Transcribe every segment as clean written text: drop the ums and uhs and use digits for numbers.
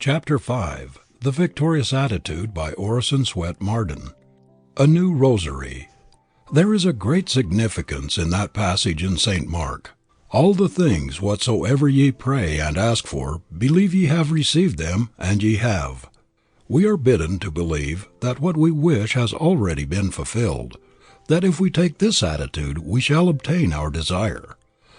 Chapter 5 The Victorious Attitude by Orison Swett Marden. A New Rosary. There is a great significance in that passage in St. Mark. All the things whatsoever ye pray and ask for, believe ye have received them, and ye have. We are bidden to believe that what we wish has already been fulfilled, that if we take this attitude we shall obtain our desire.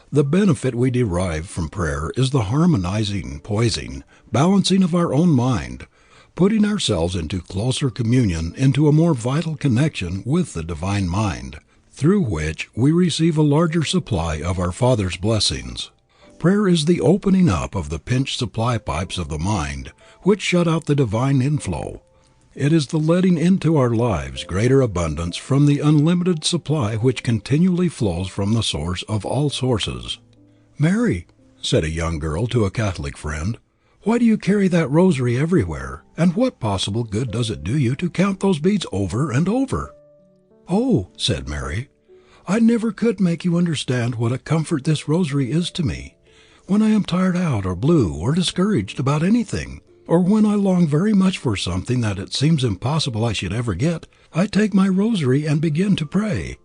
The benefit we derive from prayer is the harmonizing, poising, balancing of our own mind, putting ourselves into closer communion, into a more vital connection with the Divine Mind, through which we receive a larger supply of our Father's blessings. Prayer is the opening up of the pinched supply pipes of the mind, which shut out the divine inflow. It is the letting into our lives greater abundance from the unlimited supply which continually flows from the source of all sources. "Mary," said a young girl to a Catholic friend, "why do you carry that rosary everywhere, and what possible good does it do you to count those beads over and over?" "Oh," said Mary, "I never could make you understand what a comfort this rosary is to me. When I am tired out or blue or discouraged about anything, or when I long very much for something that it seems impossible I should ever get, I take my rosary and begin to pray.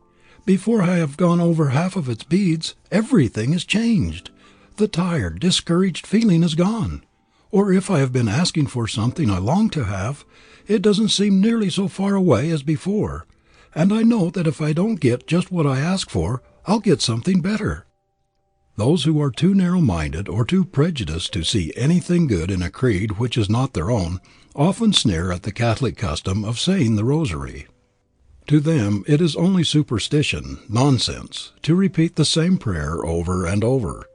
Before I have gone over half of its beads, everything is changed. The tired, discouraged feeling is gone. Or if I have been asking for something I long to have, it doesn't seem nearly so far away as before. And I know that if I don't get just what I ask for, I'll get something better." Those who are too narrow-minded or too prejudiced to see anything good in a creed which is not their own, often sneer at the Catholic custom of saying the rosary. To them it is only superstition, nonsense, to repeat the same prayer over and over.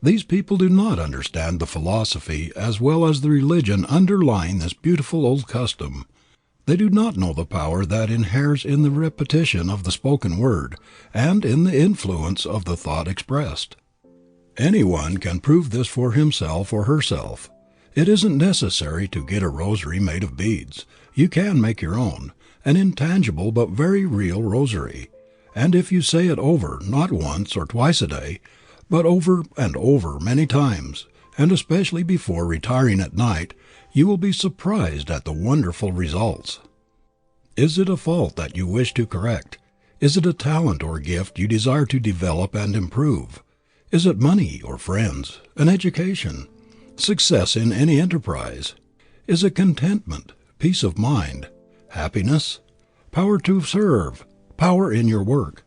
These people do not understand the philosophy as well as the religion underlying this beautiful old custom. They do not know the power that inheres in the repetition of the spoken word, and in the influence of the thought expressed. Anyone can prove this for himself or herself. It isn't necessary to get a rosary made of beads. You can make your own, an intangible but very real rosary. And if you say it over, not once or twice a day, but over and over many times, and especially before retiring at night, you will be surprised at the wonderful results. Is it a fault that you wish to correct? Is it a talent or gift you desire to develop and improve? Is it money or friends, an education, success in any enterprise? Is it contentment, peace of mind, happiness, power to serve, power in your work?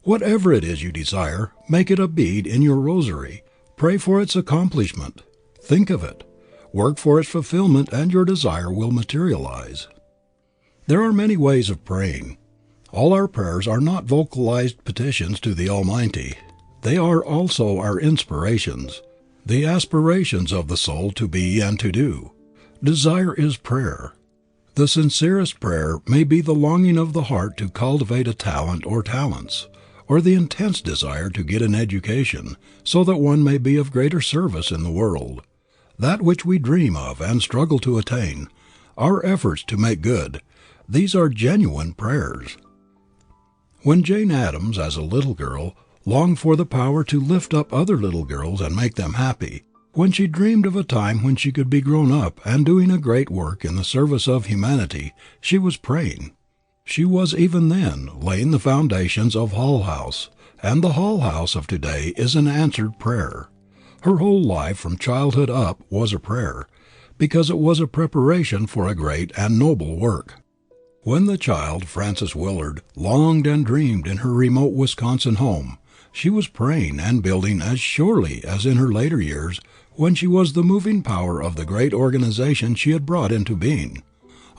Whatever it is you desire, make it a bead in your rosary. Pray for its accomplishment. Think of it. Work for its fulfillment, and your desire will materialize. There are many ways of praying. All our prayers are not vocalized petitions to the Almighty. They are also our inspirations, the aspirations of the soul to be and to do. Desire is prayer. The sincerest prayer may be the longing of the heart to cultivate a talent or talents, or the intense desire to get an education, so that one may be of greater service in the world. That which we dream of and struggle to attain, our efforts to make good, these are genuine prayers. When Jane Addams, as a little girl, longed for the power to lift up other little girls and make them happy, when she dreamed of a time when she could be grown up and doing a great work in the service of humanity, she was praying. She was even then laying the foundations of Hull House, and the Hull House of today is an answered prayer. Her whole life from childhood up was a prayer, because it was a preparation for a great and noble work. When the child, Frances Willard, longed and dreamed in her remote Wisconsin home, she was praying and building as surely as in her later years when she was the moving power of the great organization she had brought into being.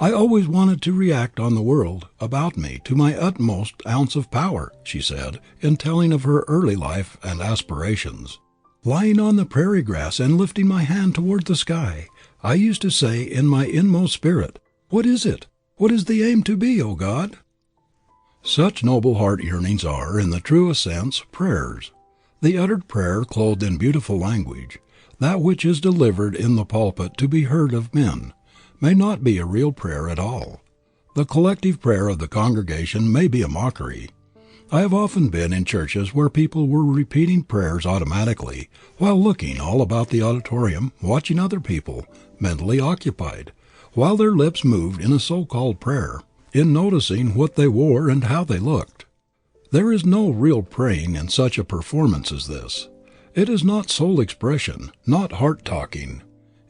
"I always wanted to react on the world about me to my utmost ounce of power," she said, in telling of her early life and aspirations. "Lying on the prairie grass and lifting my hand toward the sky, I used to say in my inmost spirit, 'What is it? What is the aim to be, O God?'" Such noble heart yearnings are, in the truest sense, prayers. The uttered prayer clothed in beautiful language, that which is delivered in the pulpit to be heard of men, may not be a real prayer at all. The collective prayer of the congregation may be a mockery. I have often been in churches where people were repeating prayers automatically while looking all about the auditorium, watching other people, mentally occupied, while their lips moved in a so-called prayer, in noticing what they wore and how they looked. There is no real praying in such a performance as this. It is not soul expression, not heart talking.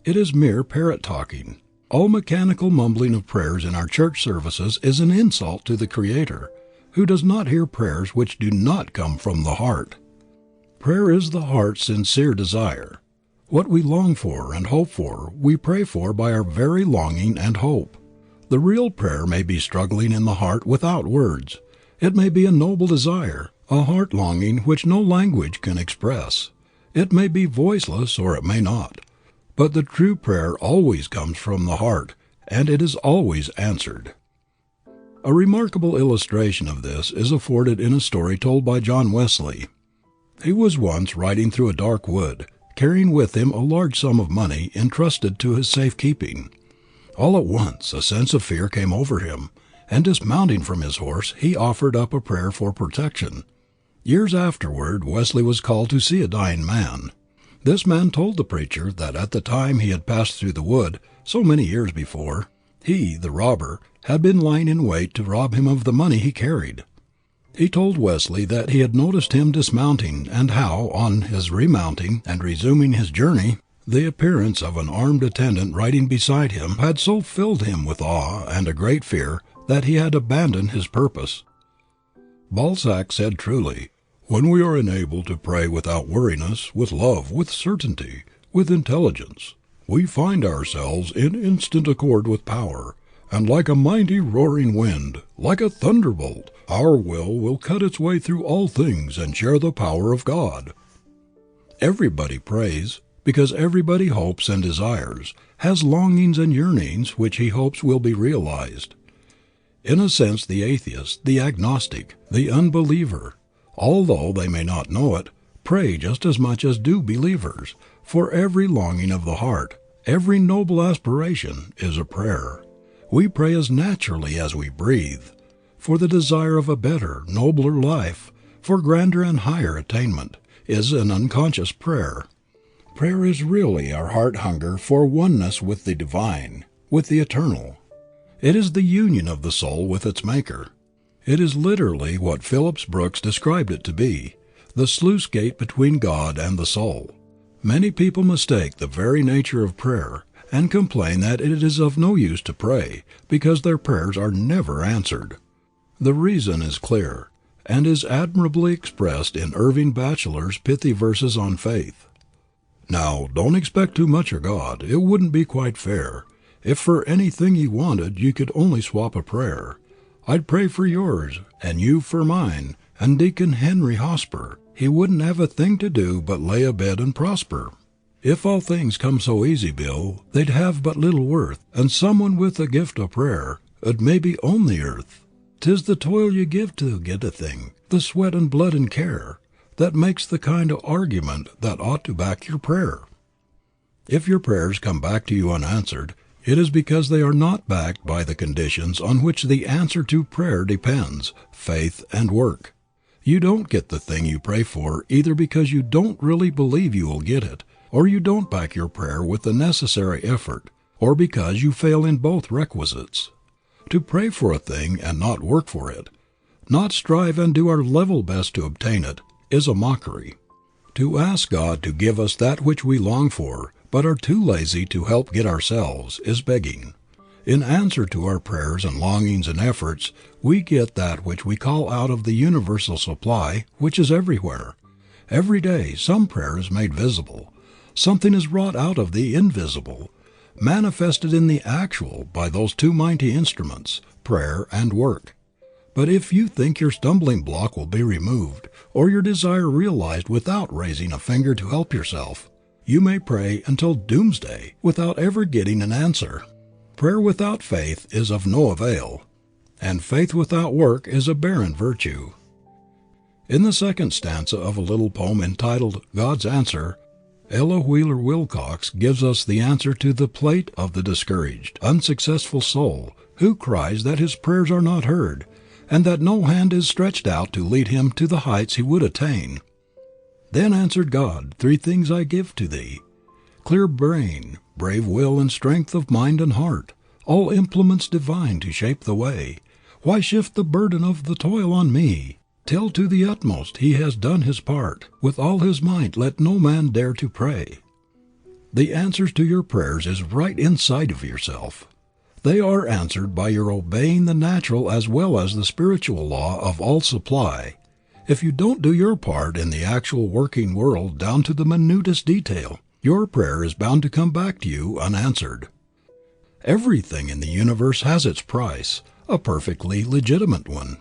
It is mere parrot talking. All mechanical mumbling of prayers in our church services is an insult to the Creator, who does not hear prayers which do not come from the heart. Prayer is the heart's sincere desire. What we long for and hope for, we pray for by our very longing and hope. The real prayer may be struggling in the heart without words. It may be a noble desire, a heart longing which no language can express. It may be voiceless or it may not. But the true prayer always comes from the heart, and it is always answered. A remarkable illustration of this is afforded in a story told by John Wesley. He was once riding through a dark wood, carrying with him a large sum of money entrusted to his safekeeping. All at once a sense of fear came over him, and dismounting from his horse he offered up a prayer for protection. Years afterward Wesley was called to see a dying man. This man told the preacher that at the time he had passed through the wood, so many years before, he, the robber, had been lying in wait to rob him of the money he carried. He told Wesley that he had noticed him dismounting and how, on his remounting and resuming his journey, the appearance of an armed attendant riding beside him had so filled him with awe and a great fear that he had abandoned his purpose. Balzac said truly, "When we are enabled to pray without weariness, with love, with certainty, with intelligence, we find ourselves in instant accord with power, and like a mighty roaring wind, like a thunderbolt, our will cut its way through all things and share the power of God." Everybody prays, because everybody hopes and desires, has longings and yearnings which he hopes will be realized. In a sense the atheist, the agnostic, the unbeliever, although they may not know it, pray just as much as do believers, for every longing of the heart, every noble aspiration, is a prayer. We pray as naturally as we breathe, for the desire of a better, nobler life, for grander and higher attainment, is an unconscious prayer. Prayer is really our heart hunger for oneness with the divine, with the eternal. It is the union of the soul with its Maker. It is literally what Phillips Brooks described it to be, the sluice gate between God and the soul. Many people mistake the very nature of prayer and complain that it is of no use to pray, because their prayers are never answered. The reason is clear, and is admirably expressed in Irving Bachelor's pithy verses on faith. "Now, don't expect too much of God, it wouldn't be quite fair. If for anything ye wanted you could only swap a prayer, I'd pray for yours, and you for mine, and Deacon Henry Hosper, he wouldn't have a thing to do but lay abed and prosper. If all things come so easy, Bill, they'd have but little worth, and someone with a gift o' prayer 'ud maybe own the earth. 'Tis the toil you give to get a thing, the sweat and blood and care, that makes the kind o' argument that ought to back your prayer. If your prayers come back to you unanswered, it is because they are not backed by the conditions on which the answer to prayer depends, faith and work. You don't get the thing you pray for either because you don't really believe you will get it, or you don't back your prayer with the necessary effort, or because you fail in both requisites. To pray for a thing and not work for it, not strive and do our level best to obtain it, is a mockery. To ask God to give us that which we long for, but are too lazy to help get ourselves, is begging. In answer to our prayers and longings and efforts, we get that which we call out of the universal supply, which is everywhere. Every day some prayer is made visible. Something is wrought out of the invisible, manifested in the actual by those two mighty instruments, prayer and work. But if you think your stumbling block will be removed, or your desire realized without raising a finger to help yourself, you may pray until doomsday without ever getting an answer. Prayer without faith is of no avail, and faith without work is a barren virtue. In the second stanza of a little poem entitled God's Answer, Ella Wheeler Wilcox gives us the answer to the plight of the discouraged, unsuccessful soul who cries that his prayers are not heard, and that no hand is stretched out to lead him to the heights he would attain. Then answered God, 3 things I give to thee: clear brain, brave will, and strength of mind and heart, all implements divine to shape the way. Why shift the burden of the toil on me? Till to the utmost he has done his part, with all his might let no man dare to pray. The answers to your prayers is right inside of yourself. They are answered by your obeying the natural as well as the spiritual law of all supply. If you don't do your part in the actual working world down to the minutest detail, your prayer is bound to come back to you unanswered. Everything in the universe has its price, a perfectly legitimate one.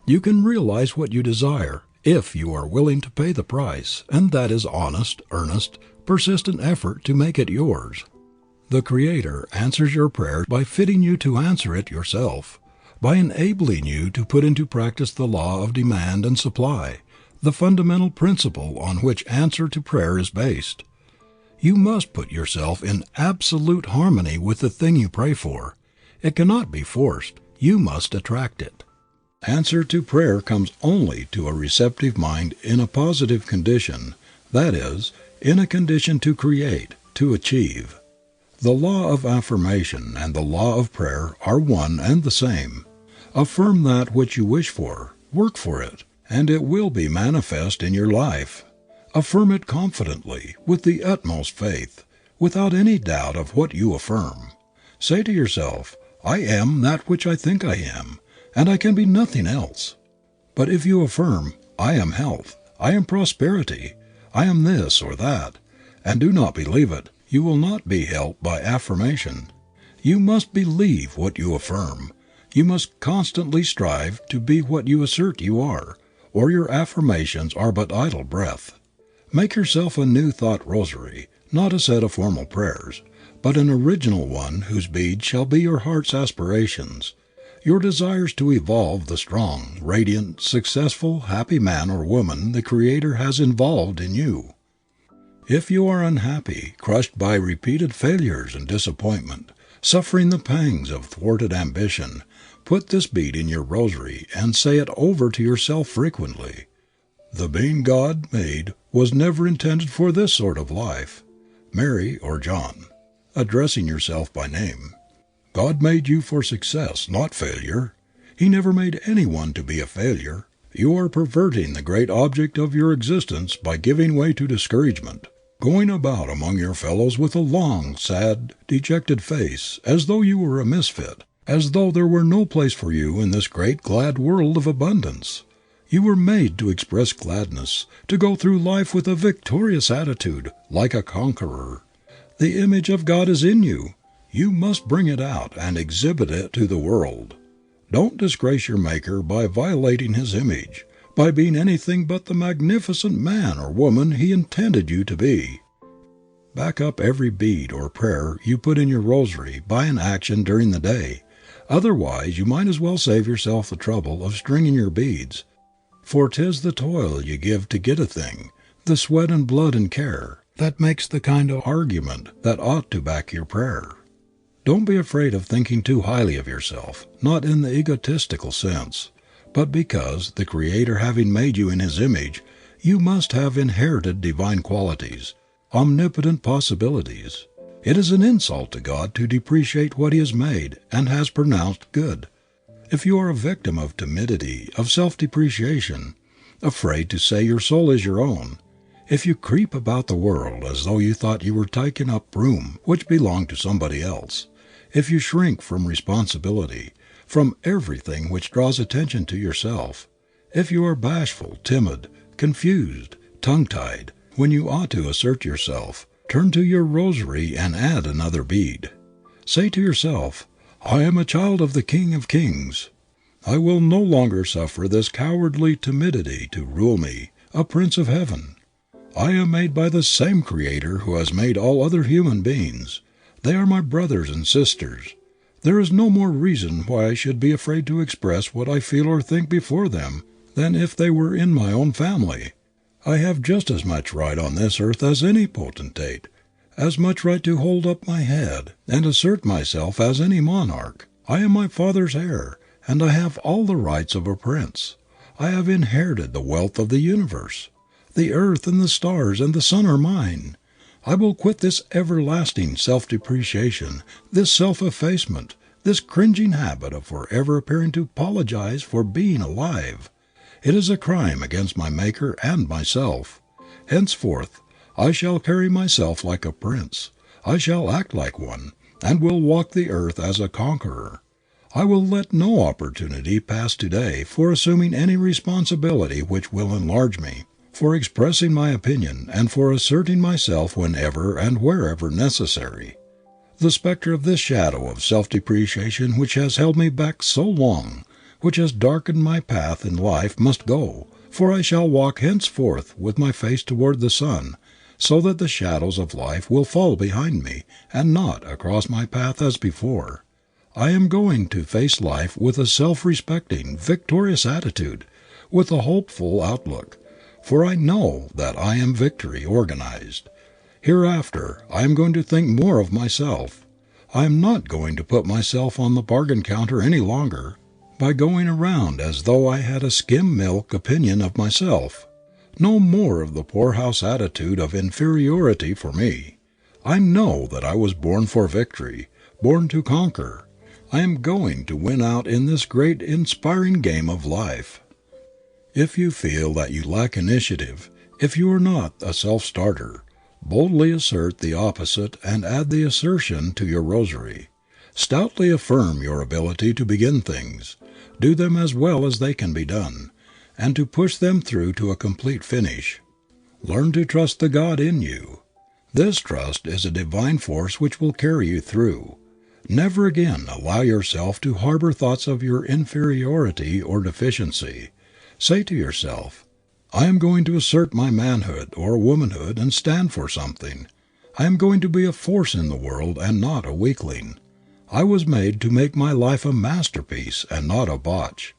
You can realize what you desire if you are willing to pay the price, and that is honest, earnest, persistent effort to make it yours. The Creator answers your prayer by fitting you to answer it yourself, by enabling you to put into practice the law of demand and supply, the fundamental principle on which answer to prayer is based. You must put yourself in absolute harmony with the thing you pray for. It cannot be forced. You must attract it. Answer to prayer comes only to a receptive mind in a positive condition, that is, in a condition to create, to achieve. The law of affirmation and the law of prayer are one and the same. Affirm that which you wish for, work for it, and it will be manifest in your life. Affirm it confidently, with the utmost faith, without any doubt of what you affirm. Say to yourself, I am that which I think I am, and I can be nothing else. But if you affirm, I am health, I am prosperity, I am this or that, and do not believe it, you will not be helped by affirmation. You must believe what you affirm. You must constantly strive to be what you assert you are, or your affirmations are but idle breath. Make yourself a new thought rosary, not a set of formal prayers, but an original one whose beads shall be your heart's aspirations, your desires to evolve the strong, radiant, successful, happy man or woman the Creator has involved in you. If you are unhappy, crushed by repeated failures and disappointment, suffering the pangs of thwarted ambition, put this bead in your rosary and say it over to yourself frequently. The being God made was never intended for this sort of life. Mary or John, addressing yourself by name. God made you for success, not failure. He never made anyone to be a failure. You are perverting the great object of your existence by giving way to discouragement, going about among your fellows with a long, sad, dejected face, as though you were a misfit, as though there were no place for you in this great glad world of abundance. You were made to express gladness, to go through life with a victorious attitude, like a conqueror. The image of God is in you. You must bring it out and exhibit it to the world. Don't disgrace your Maker by violating His image, by being anything but the magnificent man or woman He intended you to be. Back up every bead or prayer you put in your rosary by an action during the day. Otherwise you might as well save yourself the trouble of stringing your beads. For 'tis the toil you give to get a thing, the sweat and blood and care, that makes the kind of argument that ought to back your prayer. Don't be afraid of thinking too highly of yourself, not in the egotistical sense, but because, the Creator having made you in His image, you must have inherited divine qualities, omnipotent possibilities. It is an insult to God to depreciate what He has made and has pronounced good. If you are a victim of timidity, of self-depreciation, afraid to say your soul is your own, if you creep about the world as though you thought you were taking up room which belonged to somebody else, if you shrink from responsibility, from everything which draws attention to yourself, if you are bashful, timid, confused, tongue-tied, when you ought to assert yourself, turn to your rosary and add another bead. Say to yourself, I am a child of the King of Kings. I will no longer suffer this cowardly timidity to rule me, a Prince of Heaven. I am made by the same Creator who has made all other human beings. They are my brothers and sisters. There is no more reason why I should be afraid to express what I feel or think before them than if they were in my own family. I have just as much right on this earth as any potentate, as much right to hold up my head and assert myself as any monarch. I am my Father's heir, and I have all the rights of a prince. I have inherited the wealth of the universe. The earth and the stars and the sun are mine. I will quit this everlasting self-depreciation, this self-effacement, this cringing habit of forever appearing to apologize for being alive. It is a crime against my Maker and myself. Henceforth, I shall carry myself like a prince. I shall act like one, and will walk the earth as a conqueror. I will let no opportunity pass today for assuming any responsibility which will enlarge me, for expressing my opinion, and for asserting myself whenever and wherever necessary. The specter of this shadow of self-depreciation which has held me back so long, which has darkened my path in life, must go, for I shall walk henceforth with my face toward the sun, so that the shadows of life will fall behind me, and not across my path as before. I am going to face life with a self-respecting, victorious attitude, with a hopeful outlook, for I know that I am victory organized. Hereafter I am going to think more of myself. I am not going to put myself on the bargain counter any longer by going around as though I had a skim milk opinion of myself. No more of the poorhouse attitude of inferiority for me. I know that I was born for victory, born to conquer. I am going to win out in this great inspiring game of life. If you feel that you lack initiative, if you are not a self-starter, boldly assert the opposite and add the assertion to your rosary. Stoutly affirm your ability to begin things, do them as well as they can be done, and to push them through to a complete finish. Learn to trust the God in you. This trust is a divine force which will carry you through. Never again allow yourself to harbor thoughts of your inferiority or deficiency. Say to yourself, I am going to assert my manhood or womanhood and stand for something. I am going to be a force in the world and not a weakling. I was made to make my life a masterpiece and not a botch.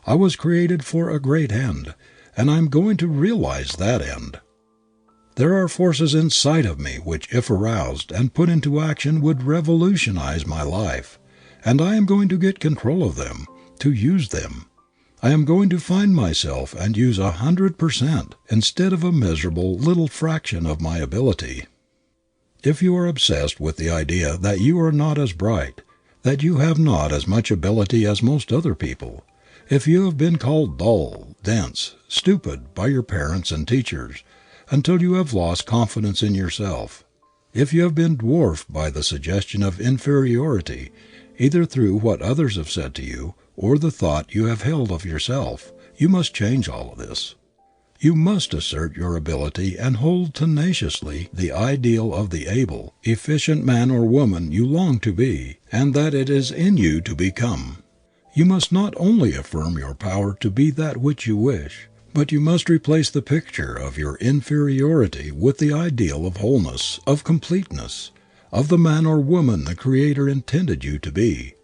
I was created for a great end, and I am going to realize that end. There are forces inside of me which, if aroused and put into action, would revolutionize my life, and I am going to get control of them, to use them. I am going to find myself and use 100% instead of a miserable little fraction of my ability. If you are obsessed with the idea that you are not as bright, that you have not as much ability as most other people, if you have been called dull, dense, stupid by your parents and teachers until you have lost confidence in yourself, if you have been dwarfed by the suggestion of inferiority, either through what others have said to you or the thought you have held of yourself, you must change all of this. You must assert your ability and hold tenaciously the ideal of the able, efficient man or woman you long to be, and that it is in you to become. You must not only affirm your power to be that which you wish, but you must replace the picture of your inferiority with the ideal of wholeness, of completeness, of the man or woman the Creator intended you to be.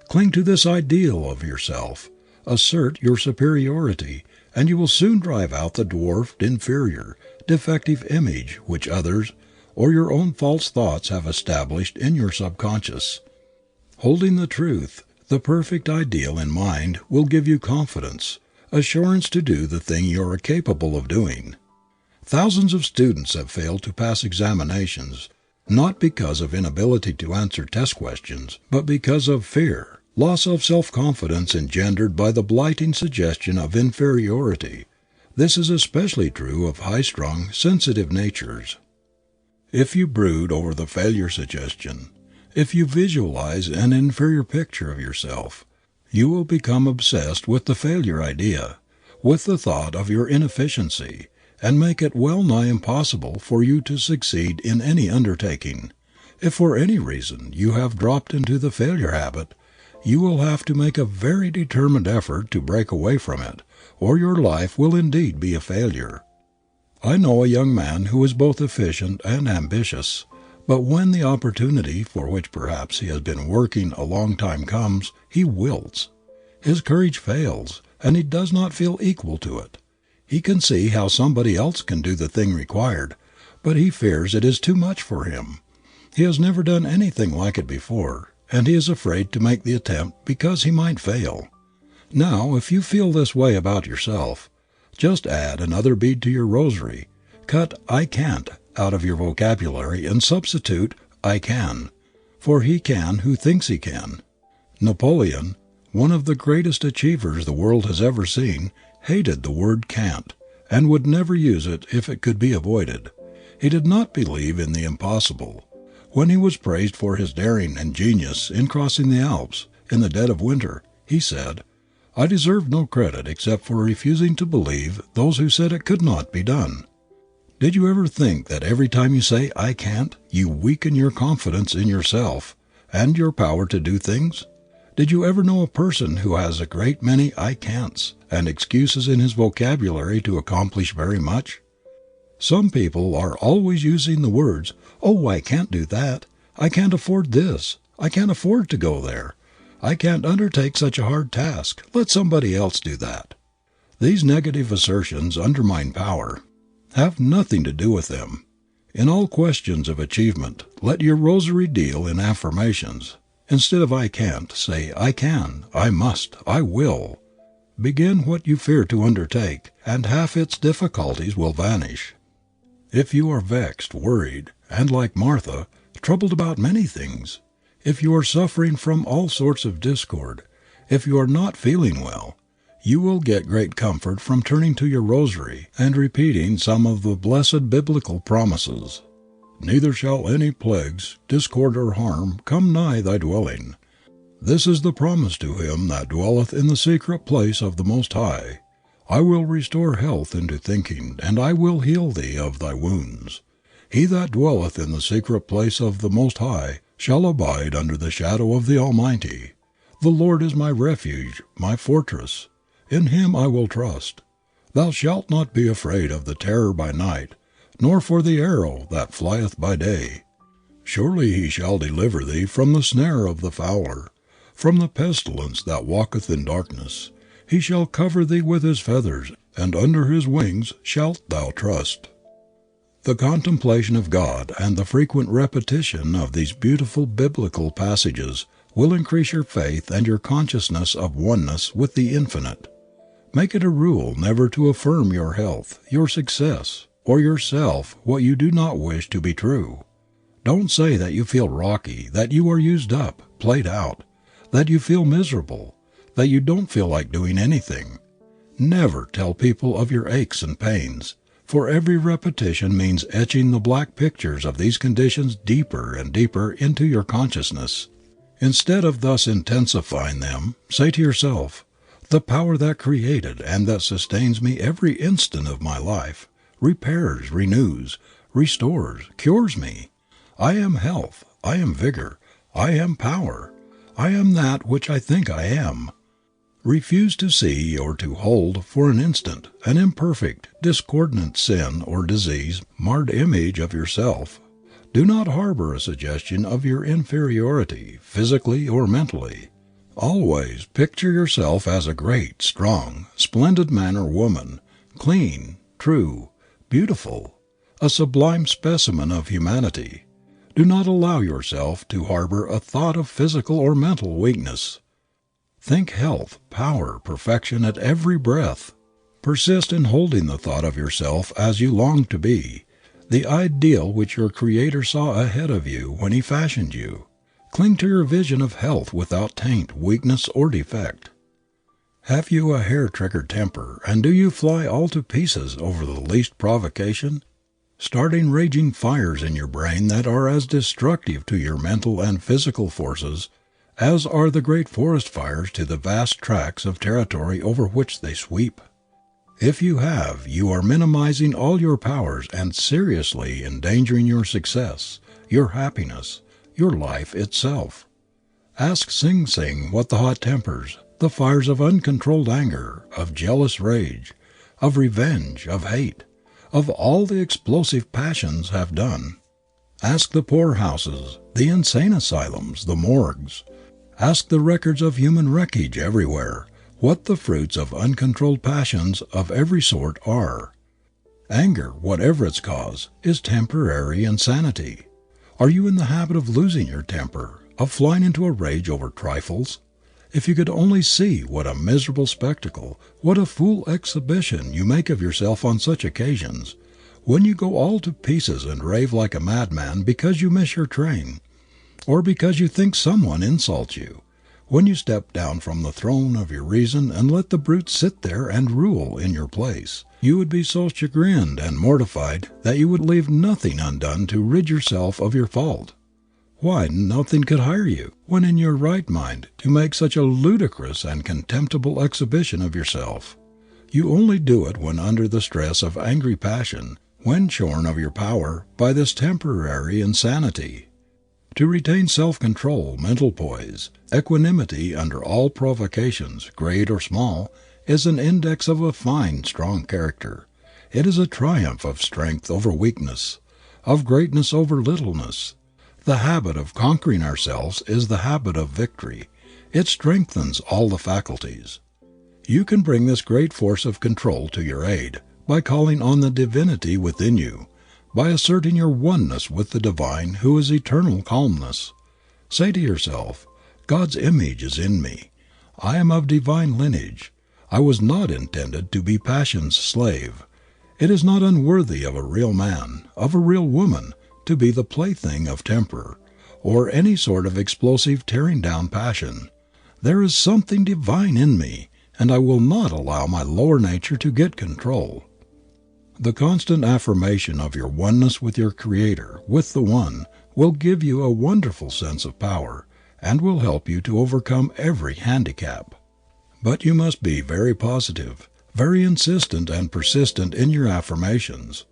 Cling to this ideal of yourself, assert your superiority, and you will soon drive out the dwarfed, inferior, defective image which others or your own false thoughts have established in your subconscious. Holding the truth, the perfect ideal in mind will give you confidence, assurance to do the thing you are capable of doing. Thousands of students have failed to pass examinations, not because of inability to answer test questions, but because of fear, loss of self-confidence engendered by the blighting suggestion of inferiority. This is especially true of high-strung, sensitive natures. If you brood over the failure suggestion, if you visualize an inferior picture of yourself, you will become obsessed with the failure idea, with the thought of your inefficiency, and make it well nigh impossible for you to succeed in any undertaking. If for any reason you have dropped into the failure habit, you will have to make a very determined effort to break away from it, or your life will indeed be a failure. I know a young man who is both efficient and ambitious, but when the opportunity for which perhaps he has been working a long time comes, he wilts. His courage fails, and he does not feel equal to it. He can see how somebody else can do the thing required, but he fears it is too much for him. He has never done anything like it before, and he is afraid to make the attempt because he might fail. Now, if you feel this way about yourself, just add another bead to your rosary. Cut "I can't" out of your vocabulary and substitute "I can," for he can who thinks he can. Napoleon, one of the greatest achievers the world has ever seen, hated the word "can't," and would never use it if it could be avoided. He did not believe in the impossible. When he was praised for his daring and genius in crossing the Alps in the dead of winter, he said, "I deserve no credit except for refusing to believe those who said it could not be done." Did you ever think that every time you say "I can't," you weaken your confidence in yourself and your power to do things? Did you ever know a person who has a great many "I can'ts" and excuses in his vocabulary to accomplish very much? Some people are always using the words, "Oh, I can't do that. I can't afford this. I can't afford to go there. I can't undertake such a hard task. Let somebody else do that." These negative assertions undermine power. Have nothing to do with them. In all questions of achievement, let your rosary deal in affirmations. Instead of "I can't," say "I can," "I must," "I will." Begin what you fear to undertake, and half its difficulties will vanish. If you are vexed, worried, and, like Martha, troubled about many things, if you are suffering from all sorts of discord, if you are not feeling well, you will get great comfort from turning to your rosary and repeating some of the blessed biblical promises. "Neither shall any plagues, discord, or harm come nigh thy dwelling. This is the promise to him that dwelleth in the secret place of the Most High. I will restore health into thinking, and I will heal thee of thy wounds. He that dwelleth in the secret place of the Most High shall abide under the shadow of the Almighty. The Lord is my refuge, my fortress. In him I will trust. Thou shalt not be afraid of the terror by night, nor for the arrow that flieth by day. Surely he shall deliver thee from the snare of the fowler, from the pestilence that walketh in darkness. He shall cover thee with his feathers, and under his wings shalt thou trust." The contemplation of God and the frequent repetition of these beautiful biblical passages will increase your faith and your consciousness of oneness with the Infinite. Make it a rule never to affirm your health, your success, or yourself what you do not wish to be true. Don't say that you feel rocky, that you are used up, played out, that you feel miserable, that you don't feel like doing anything. Never tell people of your aches and pains, for every repetition means etching the black pictures of these conditions deeper and deeper into your consciousness. Instead of thus intensifying them, say to yourself, "The power that created and that sustains me every instant of my life, repairs, renews, restores, cures me. I am health, I am vigor, I am power, I am that which I think I am." Refuse to see or to hold for an instant an imperfect, discordant, sin or disease marred image of yourself. Do not harbor a suggestion of your inferiority, physically or mentally. Always picture yourself as a great, strong, splendid man or woman, clean, true, beautiful, a sublime specimen of humanity. Do not allow yourself to harbor a thought of physical or mental weakness. Think health, power, perfection at every breath. Persist in holding the thought of yourself as you long to be, the ideal which your Creator saw ahead of you when He fashioned you. Cling to your vision of health without taint, weakness, or defect. Have you a hair-trigger temper, and do you fly all to pieces over the least provocation, starting raging fires in your brain that are as destructive to your mental and physical forces as are the great forest fires to the vast tracts of territory over which they sweep? If you have, you are minimizing all your powers and seriously endangering your success, your happiness, your life itself. Ask Sing Sing what the hot tempers, the fires of uncontrolled anger, of jealous rage, of revenge, of hate, of all the explosive passions have done. Ask the poorhouses, the insane asylums, the morgues. Ask the records of human wreckage everywhere what the fruits of uncontrolled passions of every sort are. Anger, whatever its cause, is temporary insanity. Are you in the habit of losing your temper, of flying into a rage over trifles? If you could only see what a miserable spectacle, what a fool exhibition you make of yourself on such occasions, when you go all to pieces and rave like a madman because you miss your train, or because you think someone insults you, when you step down from the throne of your reason and let the brute sit there and rule in your place, you would be so chagrined and mortified that you would leave nothing undone to rid yourself of your fault. Why, nothing could hire you, when in your right mind, to make such a ludicrous and contemptible exhibition of yourself. You only do it when under the stress of angry passion, when shorn of your power by this temporary insanity. To retain self-control, mental poise, equanimity under all provocations, great or small, is an index of a fine, strong character. It is a triumph of strength over weakness, of greatness over littleness. The habit of conquering ourselves is the habit of victory. It strengthens all the faculties. You can bring this great force of control to your aid by calling on the divinity within you, by asserting your oneness with the divine who is eternal calmness. Say to yourself, God's image is in me. I am of divine lineage. I was not intended to be passion's slave. It is not unworthy of a real man, of a real woman, to be the plaything of temper, or any sort of explosive tearing down passion. There is something divine in me, and I will not allow my lower nature to get control. The constant affirmation of your oneness with your Creator, with the One, will give you a wonderful sense of power, and will help you to overcome every handicap. But you must be very positive, very insistent and persistent in your affirmations.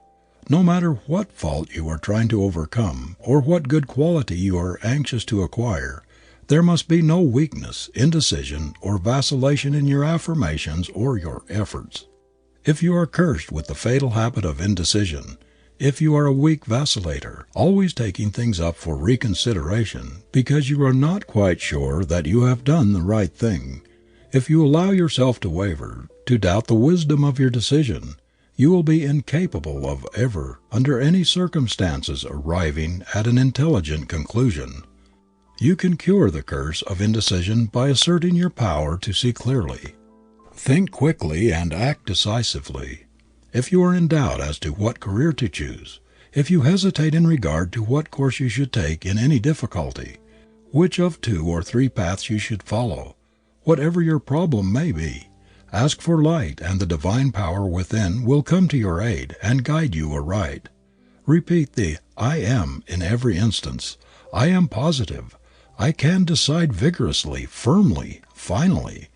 No matter what fault you are trying to overcome, or what good quality you are anxious to acquire, there must be no weakness, indecision, or vacillation in your affirmations or your efforts. If you are cursed with the fatal habit of indecision, if you are a weak vacillator, always taking things up for reconsideration because you are not quite sure that you have done the right thing, if you allow yourself to waver, to doubt the wisdom of your decision, you will be incapable of ever, under any circumstances, arriving at an intelligent conclusion. You can cure the curse of indecision by asserting your power to see clearly. Think quickly and act decisively. If you are in doubt as to what career to choose, if you hesitate in regard to what course you should take in any difficulty, which of 2 or 3 paths you should follow, whatever your problem may be, ask for light and the divine power within will come to your aid and guide you aright. Repeat the I am in every instance. I am positive. I can decide vigorously, firmly, finally.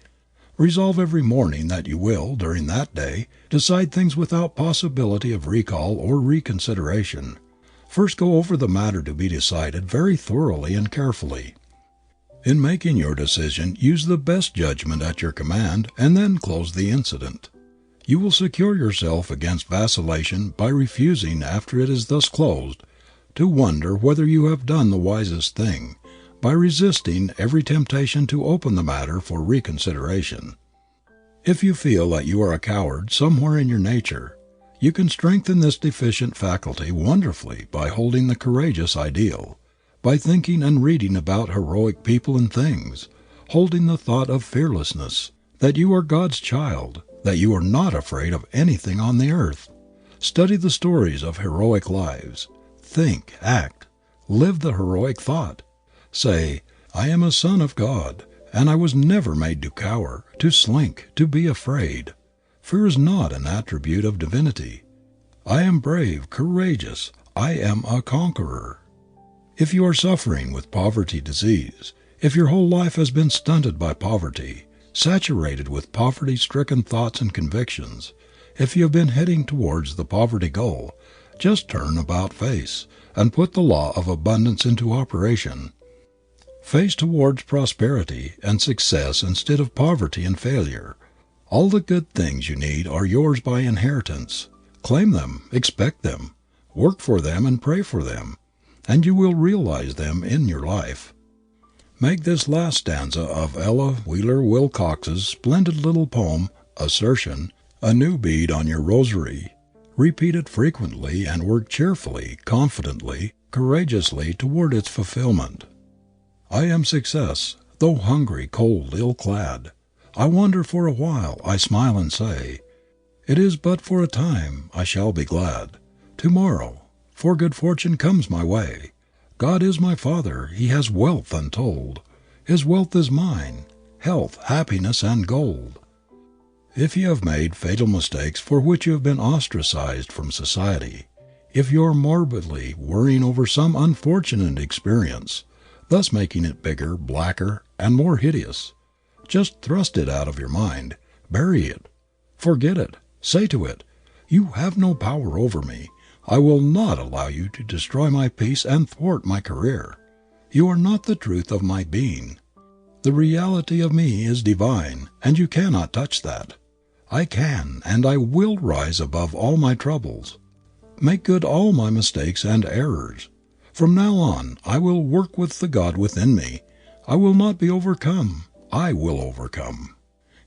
Resolve every morning that you will, during that day, decide things without possibility of recall or reconsideration. First go over the matter to be decided very thoroughly and carefully. In making your decision, use the best judgment at your command and then close the incident. You will secure yourself against vacillation by refusing, after it is thus closed, to wonder whether you have done the wisest thing, by resisting every temptation to open the matter for reconsideration. If you feel that you are a coward somewhere in your nature, you can strengthen this deficient faculty wonderfully by holding the courageous ideal, by thinking and reading about heroic people and things, holding the thought of fearlessness, that you are God's child, that you are not afraid of anything on the earth. Study the stories of heroic lives. Think, act, live the heroic thought. Say, I am a son of God, and I was never made to cower, to slink, to be afraid. Fear is not an attribute of divinity. I am brave, courageous. I am a conqueror. If you are suffering with poverty disease, if your whole life has been stunted by poverty, saturated with poverty-stricken thoughts and convictions, if you have been heading towards the poverty goal, just turn about face and put the law of abundance into operation. Face towards prosperity and success instead of poverty and failure. All the good things you need are yours by inheritance. Claim them, expect them, work for them and pray for them, and you will realize them in your life. Make this last stanza of Ella Wheeler Wilcox's splendid little poem, Assertion, a new bead on your rosary. Repeat it frequently and work cheerfully, confidently, courageously toward its fulfillment. I am success. Though hungry, cold, ill-clad, I wander for a while, I smile and say, it is but for a time, I shall be glad. Tomorrow, for good fortune comes my way. God is my Father, He has wealth untold. His wealth is mine, health, happiness, and gold. If you have made fatal mistakes for which you have been ostracized from society, if you are morbidly worrying over some unfortunate experience, thus making it bigger, blacker, and more hideous, just thrust it out of your mind, bury it, forget it, say to it, you have no power over me. I will not allow you to destroy my peace and thwart my career. You are not the truth of my being. The reality of me is divine, and you cannot touch that. I can and I will rise above all my troubles, make good all my mistakes and errors. From now on I will work with the God within me. I will not be overcome. I will overcome.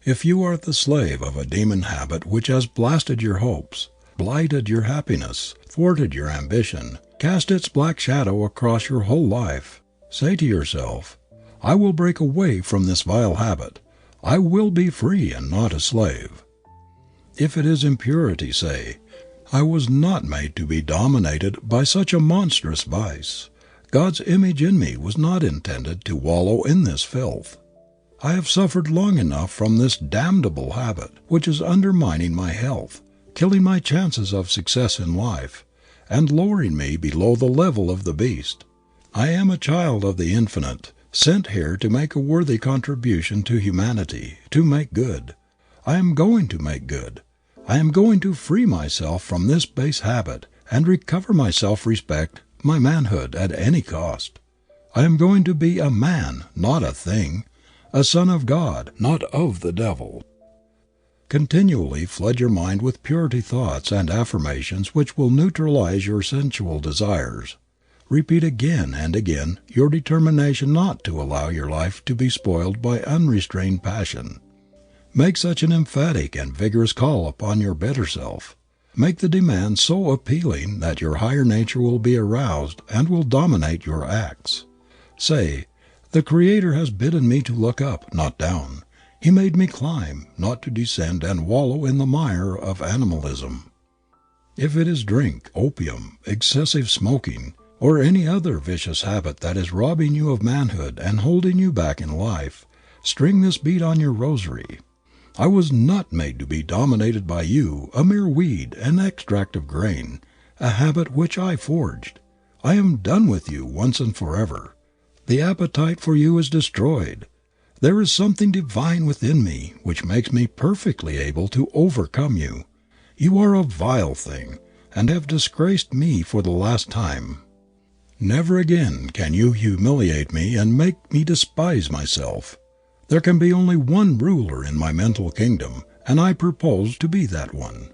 If you are the slave of a demon habit which has blasted your hopes, blighted your happiness, thwarted your ambition, cast its black shadow across your whole life, say to yourself, I will break away from this vile habit. I will be free and not a slave. If it is impurity, say, I was not made to be dominated by such a monstrous vice. God's image in me was not intended to wallow in this filth. I have suffered long enough from this damnable habit, which is undermining my health, killing my chances of success in life, and lowering me below the level of the beast. I am a child of the Infinite, sent here to make a worthy contribution to humanity, to make good. I am going to make good. I am going to free myself from this base habit and recover my self-respect, my manhood, at any cost. I am going to be a man, not a thing, a son of God, not of the devil. Continually flood your mind with purity thoughts and affirmations which will neutralize your sensual desires. Repeat again and again your determination not to allow your life to be spoiled by unrestrained passion. Make such an emphatic and vigorous call upon your better self. Make the demand so appealing that your higher nature will be aroused and will dominate your acts. Say, the Creator has bidden me to look up, not down. He made me climb, not to descend and wallow in the mire of animalism. If it is drink, opium, excessive smoking, or any other vicious habit that is robbing you of manhood and holding you back in life, string this bead on your rosary. I was not made to be dominated by you, a mere weed, an extract of grain, a habit which I forged. I am done with you once and forever. The appetite for you is destroyed. There is something divine within me which makes me perfectly able to overcome you. You are a vile thing, and have disgraced me for the last time. Never again can you humiliate me and make me despise myself. There can be only one ruler in my mental kingdom, and I propose to be that one.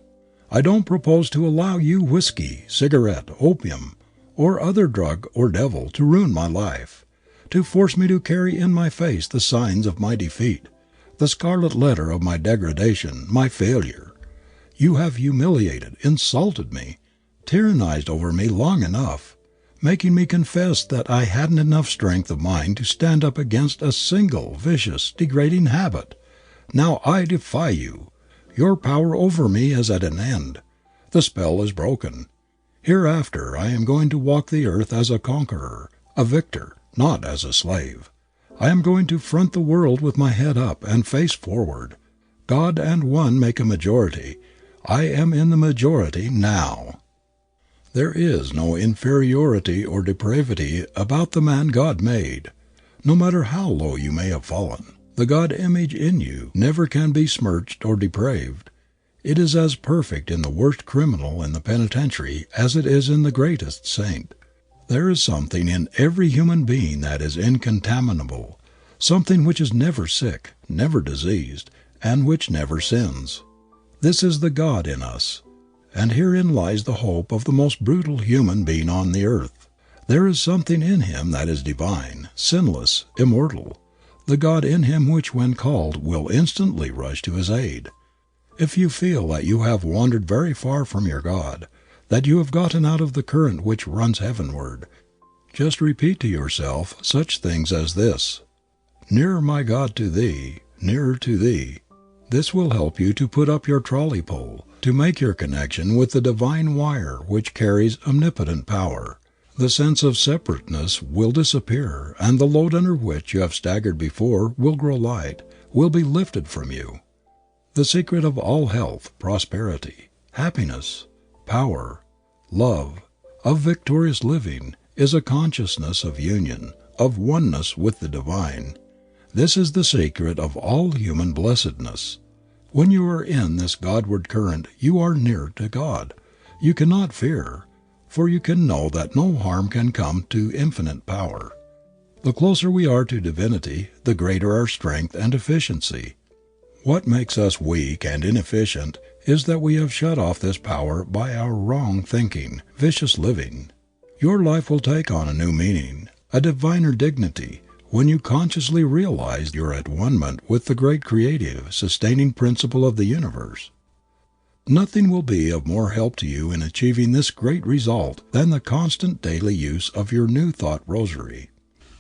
I don't propose to allow you whiskey, cigarette, opium, or other drug or devil to ruin my life, to force me to carry in my face the signs of my defeat, the scarlet letter of my degradation, my failure. You have humiliated, insulted me, tyrannized over me long enough, making me confess that I hadn't enough strength of mind to stand up against a single vicious, degrading habit. Now I defy you. Your power over me is at an end. The spell is broken. Hereafter I am going to walk the earth as a conqueror, a victor, not as a slave. I am going to front the world with my head up and face forward. God and one make a majority. I am in the majority now. There is no inferiority or depravity about the man God made. No matter how low you may have fallen, the God image in you never can be smirched or depraved. It is as perfect in the worst criminal in the penitentiary as it is in the greatest saint. There is something in every human being that is incontaminable, something which is never sick, never diseased, and which never sins. This is the God in us. And herein lies the hope of the most brutal human being on the earth. There is something in him that is divine, sinless, immortal, the God in him which when called will instantly rush to his aid. If you feel that you have wandered very far from your God, that you have gotten out of the current which runs heavenward, just repeat to yourself such things as this: Nearer, my God, to Thee, nearer to Thee. This will help you to put up your trolley pole, to make your connection with the divine wire which carries omnipotent power. The sense of separateness will disappear, and the load under which you have staggered before will grow light, will be lifted from you. The secret of all health, prosperity, happiness, power, love, of victorious living, is a consciousness of union, of oneness with the divine. This is the secret of all human blessedness. When you are in this Godward current you are near to God. You cannot fear, for you can know that no harm can come to infinite power. The closer we are to divinity, the greater our strength and efficiency. What makes us weak and inefficient is that we have shut off this power by our wrong thinking, vicious living. Your life will take on a new meaning, a diviner dignity, when you consciously realize your at one-ment with the great creative, sustaining principle of the universe. Nothing will be of more help to you in achieving this great result than the constant daily use of your New Thought rosary.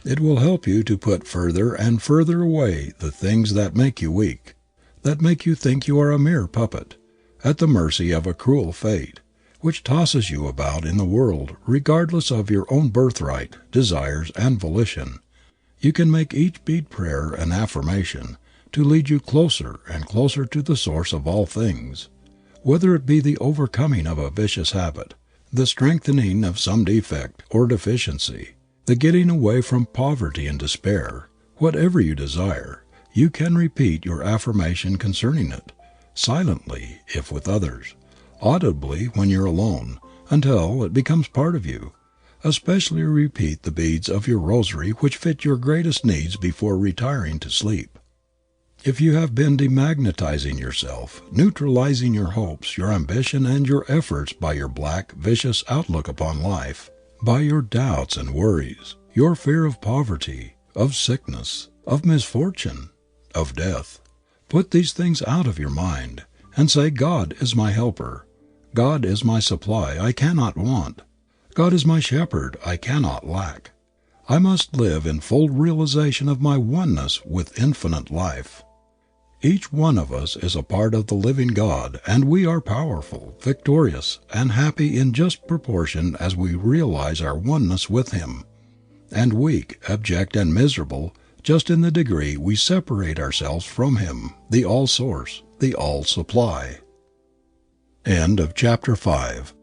It will help you to put further and further away the things that make you weak, that make you think you are a mere puppet, at the mercy of a cruel fate, which tosses you about in the world regardless of your own birthright, desires, and volition. You can make each bead prayer an affirmation to lead you closer and closer to the source of all things. Whether it be the overcoming of a vicious habit, the strengthening of some defect or deficiency, the getting away from poverty and despair, whatever you desire, you can repeat your affirmation concerning it, silently if with others, audibly when you're alone, until it becomes part of you. Especially repeat the beads of your rosary which fit your greatest needs before retiring to sleep. If you have been demagnetizing yourself, neutralizing your hopes, your ambition, and your efforts by your black, vicious outlook upon life, by your doubts and worries, your fear of poverty, of sickness, of misfortune, of death, put these things out of your mind and say, God is my helper. God is my supply, I cannot want. God is my shepherd, I cannot lack. I must live in full realization of my oneness with infinite life. Each one of us is a part of the living God, and we are powerful, victorious, and happy in just proportion as we realize our oneness with Him, and weak, abject, and miserable just in the degree we separate ourselves from Him, the All-Source, the All-Supply. End of Chapter 5.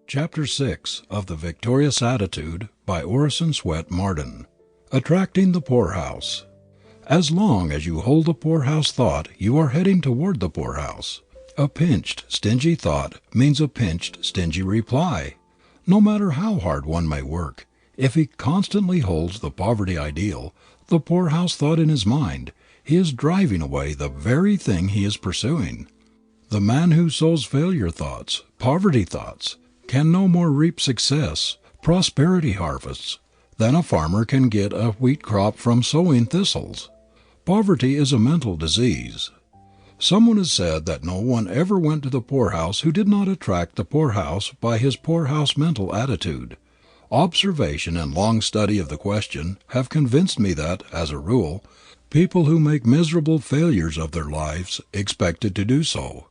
Chapter 6 of The Victorious Attitude by Orison Swett Marden. Attracting the Poorhouse. As long as you hold the poorhouse thought, you are heading toward the poorhouse. A pinched, stingy thought means a pinched, stingy reply. No matter how hard one may work, if he constantly holds the poverty ideal, the poorhouse thought in his mind, he is driving away the very thing he is pursuing. The man who sows failure thoughts, poverty thoughts, can no more reap success, prosperity harvests, than a farmer can get a wheat crop from sowing thistles. Poverty is a mental disease. Someone has said that no one ever went to the poorhouse who did not attract the poorhouse by his poorhouse mental attitude. Observation and long study of the question have convinced me that, as a rule, people who make miserable failures of their lives expected to do so.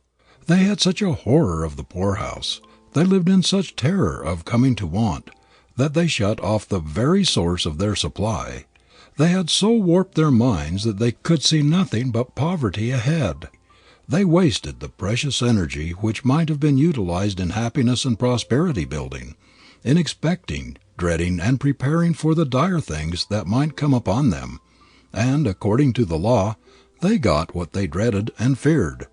They had such a horror of the poorhouse, they lived in such terror of coming to want, that they shut off the very source of their supply. They had so warped their minds that they could see nothing but poverty ahead. They wasted the precious energy which might have been utilized in happiness and prosperity building, in expecting, dreading, and preparing for the dire things that might come upon them, and, according to the law, they got what they dreaded and feared.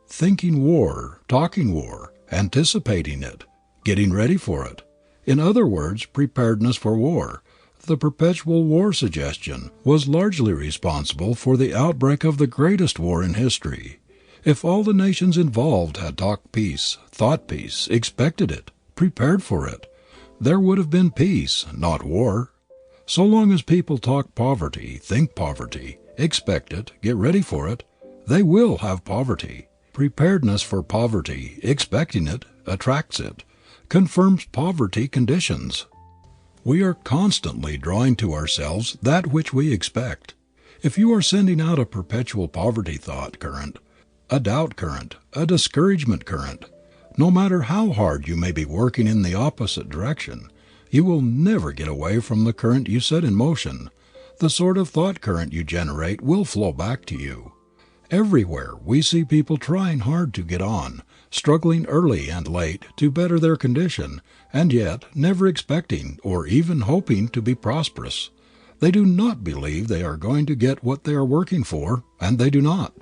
Thinking war, talking war, anticipating it, getting ready for it. In other words, preparedness for war. The perpetual war suggestion was largely responsible for the outbreak of the greatest war in history. If all the nations involved had talked peace, thought peace, expected it, prepared for it, there would have been peace, not war. So long as people talk poverty, think poverty, expect it, get ready for it, they will have poverty. Preparedness for poverty, expecting it, attracts it, confirms poverty conditions. We are constantly drawing to ourselves that which we expect. If you are sending out a perpetual poverty thought current, a doubt current, a discouragement current, no matter how hard you may be working in the opposite direction, you will never get away from the current you set in motion. The sort of thought current you generate will flow back to you. Everywhere we see people trying hard to get on, struggling early and late to better their condition, and yet never expecting or even hoping to be prosperous. They do not believe they are going to get what they are working for, and they do not.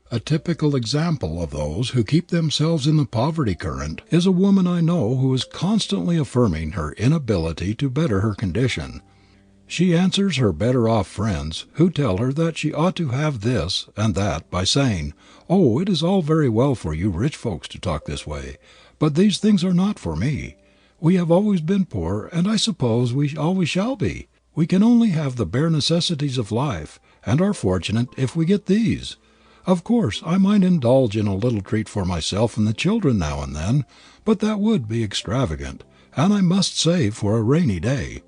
A typical example of those who keep themselves in the poverty current is a woman I know who is constantly affirming her inability to better her condition. She answers her better off friends who tell her that she ought to have this and that by saying, "Oh, it is all very well for you rich folks to talk this way, but these things are not for me. We have always been poor, and I suppose we always shall be. We can only have the bare necessities of life, and are fortunate if we get these. Of course, I might indulge in a little treat for myself and the children now and then, but that would be extravagant, and I must save for a rainy day."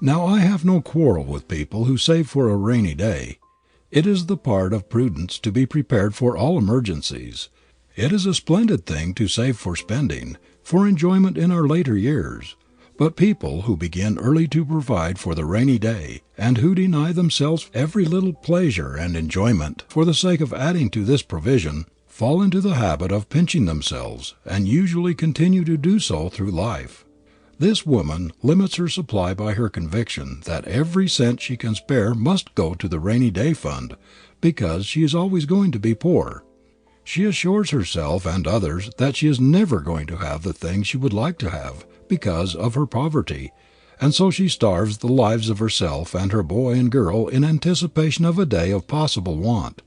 Now, I have no quarrel with people who save for a rainy day. It is the part of prudence to be prepared for all emergencies. It is a splendid thing to save for spending, for enjoyment in our later years. But people who begin early to provide for the rainy day, and who deny themselves every little pleasure and enjoyment for the sake of adding to this provision, fall into the habit of pinching themselves, and usually continue to do so through life. This woman limits her supply by her conviction that every cent she can spare must go to the rainy day fund, because she is always going to be poor. She assures herself and others that she is never going to have the things she would like to have, because of her poverty, and so she starves the lives of herself and her boy and girl in anticipation of a day of possible want.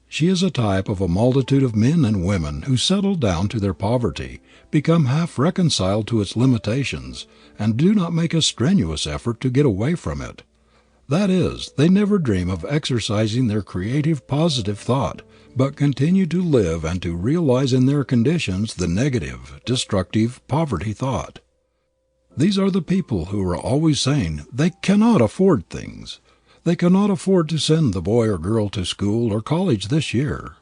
She is a type of a multitude of men and women who settle down to their poverty, become half reconciled to its limitations, and do not make a strenuous effort to get away from it. That is, they never dream of exercising their creative positive thought, but continue to live and to realize in their conditions the negative, destructive poverty thought. These are the people who are always saying they cannot afford things. They cannot afford to send the boy or girl to school or college this year.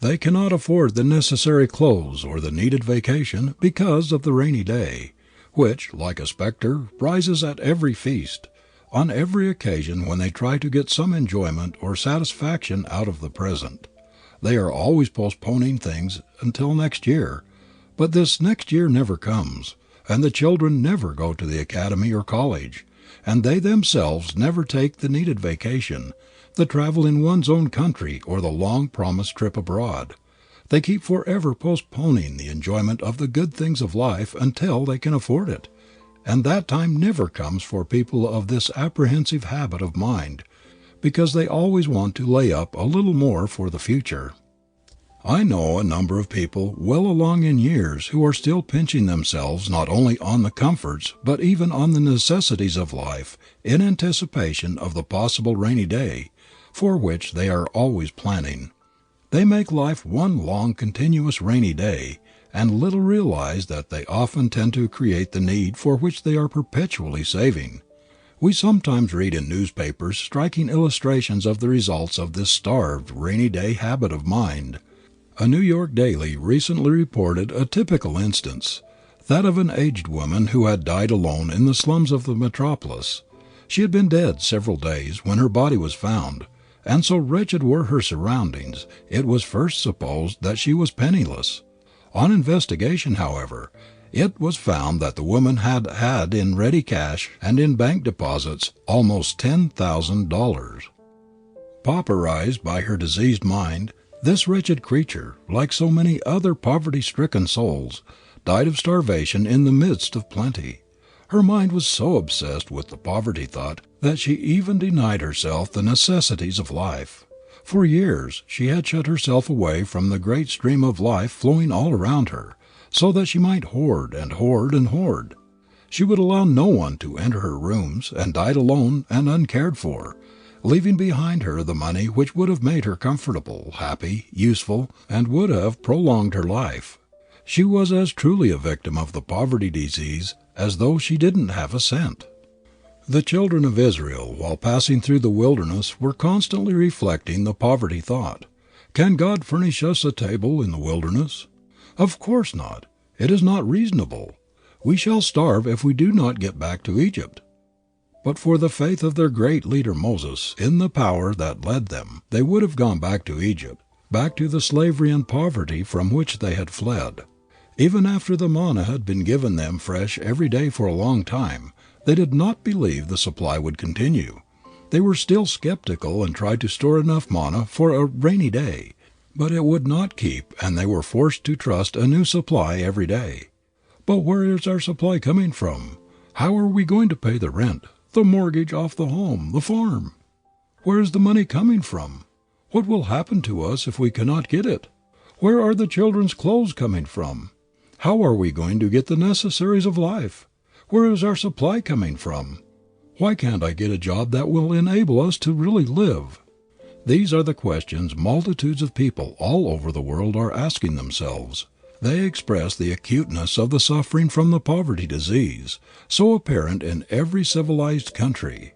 They cannot afford the necessary clothes or the needed vacation because of the rainy day, which, like a specter, rises at every feast, on every occasion when they try to get some enjoyment or satisfaction out of the present. They are always postponing things until next year, but this next year never comes, and the children never go to the academy or college, and they themselves never take the needed vacation, the travel in one's own country or the long-promised trip abroad. They keep forever postponing the enjoyment of the good things of life until they can afford it, and that time never comes for people of this apprehensive habit of mind, because they always want to lay up a little more for the future. I know a number of people well along in years who are still pinching themselves not only on the comforts but even on the necessities of life in anticipation of the possible rainy day, for which they are always planning. They make life one long continuous rainy day, and little realize that they often tend to create the need for which they are perpetually saving. We sometimes read in newspapers striking illustrations of the results of this starved, rainy day habit of mind. A New York daily recently reported a typical instance, that of an aged woman who had died alone in the slums of the metropolis. She had been dead several days when her body was found, and so wretched were her surroundings, it was first supposed that she was penniless. On investigation, however, it was found that the woman had in ready cash and in bank deposits almost $10,000. Pauperized by her diseased mind, this wretched creature, like so many other poverty-stricken souls, died of starvation in the midst of plenty. Her mind was so obsessed with the poverty thought that she even denied herself the necessities of life. For years she had shut herself away from the great stream of life flowing all around her, so that she might hoard and hoard and hoard. She would allow no one to enter her rooms, and died alone and uncared for, leaving behind her the money which would have made her comfortable, happy, useful, and would have prolonged her life. She was as truly a victim of the poverty disease as though she didn't have a cent. The children of Israel, while passing through the wilderness, were constantly reflecting the poverty thought. Can God furnish us a table in the wilderness? Of course not. It is not reasonable. We shall starve if we do not get back to Egypt. But for the faith of their great leader Moses in the power that led them, they would have gone back to Egypt, back to the slavery and poverty from which they had fled. Even after the manna had been given them fresh every day for a long time, they did not believe the supply would continue. They were still skeptical and tried to store enough manna for a rainy day, but it would not keep and they were forced to trust a new supply every day. But where is our supply coming from? How are we going to pay the rent, the mortgage off the home, the farm? Where is the money coming from? What will happen to us if we cannot get it? Where are the children's clothes coming from? How are we going to get the necessaries of life? Where is our supply coming from? Why can't I get a job that will enable us to really live? These are the questions multitudes of people all over the world are asking themselves. They express the acuteness of the suffering from the poverty disease, so apparent in every civilized country.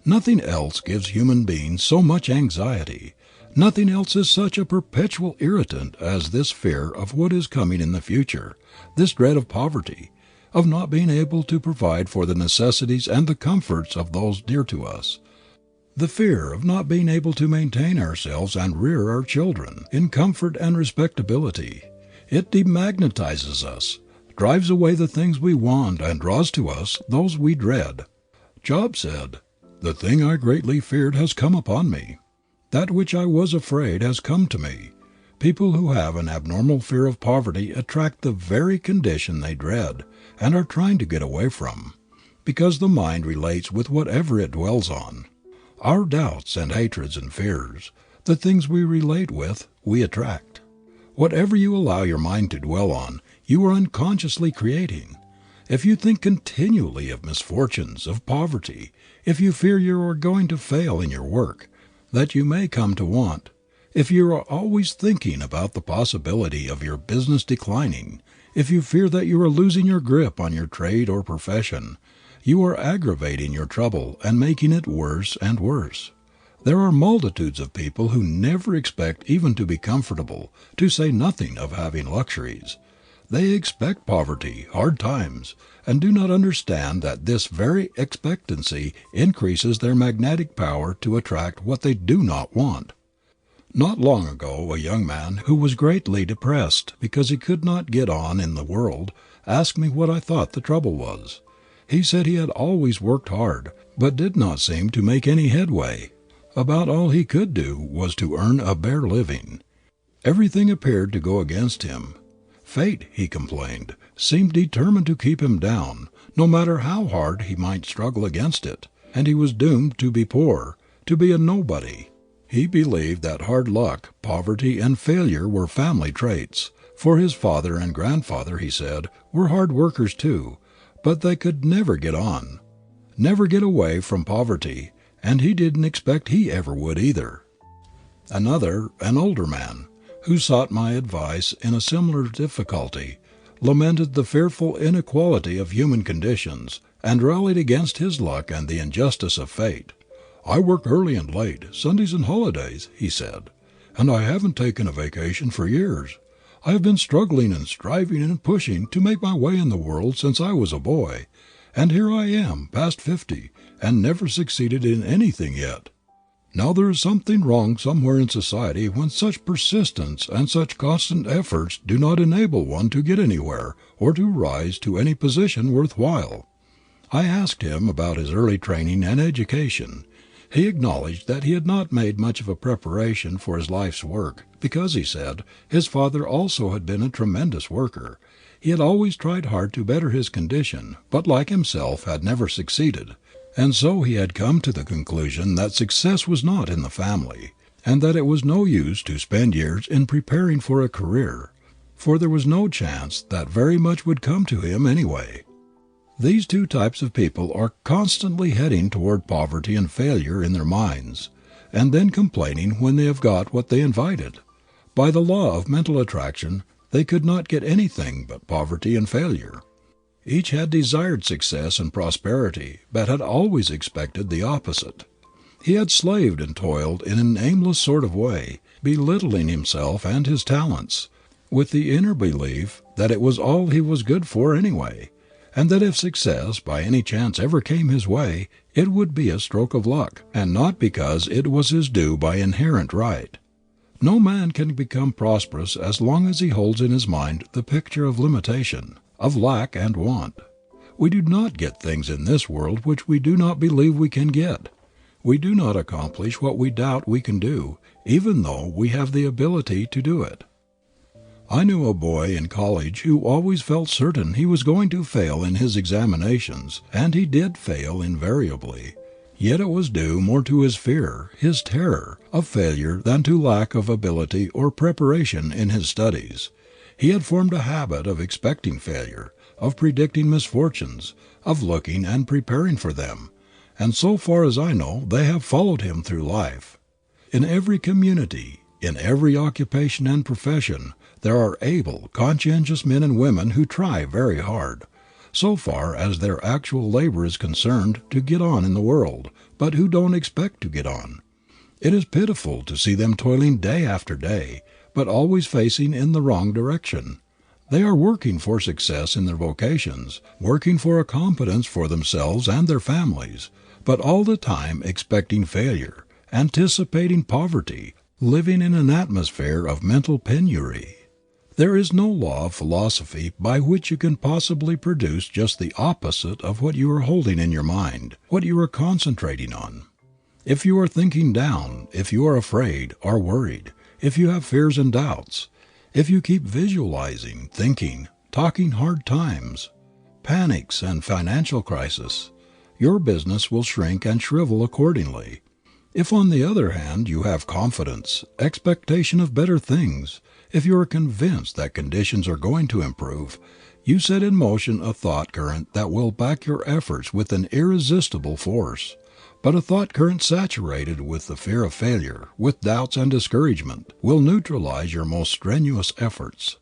Nothing else gives human beings so much anxiety. Nothing else is such a perpetual irritant as this fear of what is coming in the future, this dread of poverty, of not being able to provide for the necessities and the comforts of those dear to us. The fear of not being able to maintain ourselves and rear our children in comfort and respectability. It demagnetizes us, drives away the things we want and draws to us those we dread. Job said, "The thing I greatly feared has come upon me. That which I was afraid has come to me." People who have an abnormal fear of poverty attract the very condition they dread and are trying to get away from, because the mind relates with whatever it dwells on. Our doubts and hatreds and fears, the things we relate with, we attract. Whatever you allow your mind to dwell on, you are unconsciously creating. If you think continually of misfortunes, of poverty, if you fear you are going to fail in your work, that you may come to want, if you are always thinking about the possibility of your business declining, if you fear that you are losing your grip on your trade or profession, you are aggravating your trouble and making it worse and worse. There are multitudes of people who never expect even to be comfortable, to say nothing of having luxuries. They expect poverty, hard times, and do not understand that this very expectancy increases their magnetic power to attract what they do not want. Not long ago a young man who was greatly depressed because he could not get on in the world asked me what I thought the trouble was. He said he had always worked hard, but did not seem to make any headway. About all he could do was to earn a bare living. Everything appeared to go against him. Fate, he complained, seemed determined to keep him down, no matter how hard he might struggle against it, and he was doomed to be poor, to be a nobody. He believed that hard luck, poverty, and failure were family traits, for his father and grandfather, he said, were hard workers too, but they could never get on, never get away from poverty, and he didn't expect he ever would either. Another, an older man, who sought my advice in a similar difficulty, lamented the fearful inequality of human conditions, and rallied against his luck and the injustice of fate. "I work early and late, Sundays and holidays," he said, "and I haven't taken a vacation for years. I have been struggling and striving and pushing to make my way in the world since I was a boy, and here I am, past 50, and never succeeded in anything yet. Now there is something wrong somewhere in society when such persistence and such constant efforts do not enable one to get anywhere or to rise to any position worth while." I asked him about his early training and education. He acknowledged that he had not made much of a preparation for his life's work, because, he said, his father also had been a tremendous worker. He had always tried hard to better his condition, but like himself had never succeeded, and so he had come to the conclusion that success was not in the family, and that it was no use to spend years in preparing for a career, for there was no chance that very much would come to him anyway. These two types of people are constantly heading toward poverty and failure in their minds, and then complaining when they have got what they invited. By the law of mental attraction, they could not get anything but poverty and failure. Each had desired success and prosperity, but had always expected the opposite. He had slaved and toiled in an aimless sort of way, belittling himself and his talents, with the inner belief that it was all he was good for anyway, and that if success by any chance ever came his way, it would be a stroke of luck, and not because it was his due by inherent right. No man can become prosperous as long as he holds in his mind the picture of limitation, of lack and want. We do not get things in this world which we do not believe we can get. We do not accomplish what we doubt we can do, even though we have the ability to do it. I knew a boy in college who always felt certain he was going to fail in his examinations, and he did fail invariably. Yet it was due more to his fear, his terror, of failure than to lack of ability or preparation in his studies. He had formed a habit of expecting failure, of predicting misfortunes, of looking and preparing for them, and so far as I know they have followed him through life. In every community, in every occupation and profession, there are able, conscientious men and women who try very hard, so far as their actual labor is concerned, to get on in the world, but who don't expect to get on. It is pitiful to see them toiling day after day, but always facing in the wrong direction. They are working for success in their vocations, working for a competence for themselves and their families, but all the time expecting failure, anticipating poverty, living in an atmosphere of mental penury. There is no law of philosophy by which you can possibly produce just the opposite of what you are holding in your mind, what you are concentrating on. If you are thinking down, if you are afraid or worried, if you have fears and doubts, if you keep visualizing, thinking, talking hard times, panics and financial crisis, your business will shrink and shrivel accordingly. If on the other hand you have confidence, expectation of better things, if you are convinced that conditions are going to improve, you set in motion a thought current that will back your efforts with an irresistible force. But a thought current saturated with the fear of failure, with doubts and discouragement, will neutralize your most strenuous efforts.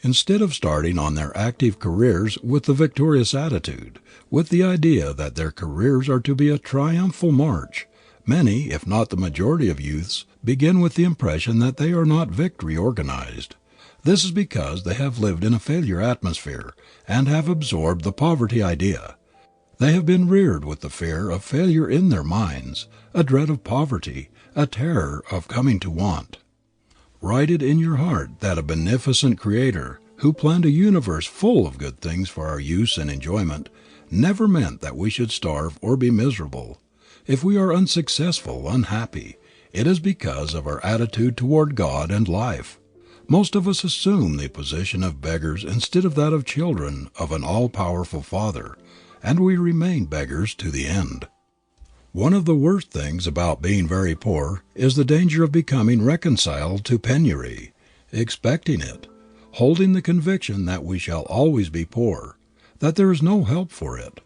Instead of starting on their active careers with the victorious attitude, with the idea that their careers are to be a triumphal march, many, if not the majority of youths, begin with the impression that they are not victory organized. This is because they have lived in a failure atmosphere and have absorbed the poverty idea. They have been reared with the fear of failure in their minds, a dread of poverty, a terror of coming to want. Write it in your heart that a beneficent Creator, who planned a universe full of good things for our use and enjoyment, never meant that we should starve or be miserable. If we are unsuccessful, unhappy, it is because of our attitude toward God and life. Most of us assume the position of beggars instead of that of children of an all-powerful Father, and we remain beggars to the end. One of the worst things about being very poor is the danger of becoming reconciled to penury, expecting it, holding the conviction that we shall always be poor, that there is no help for it.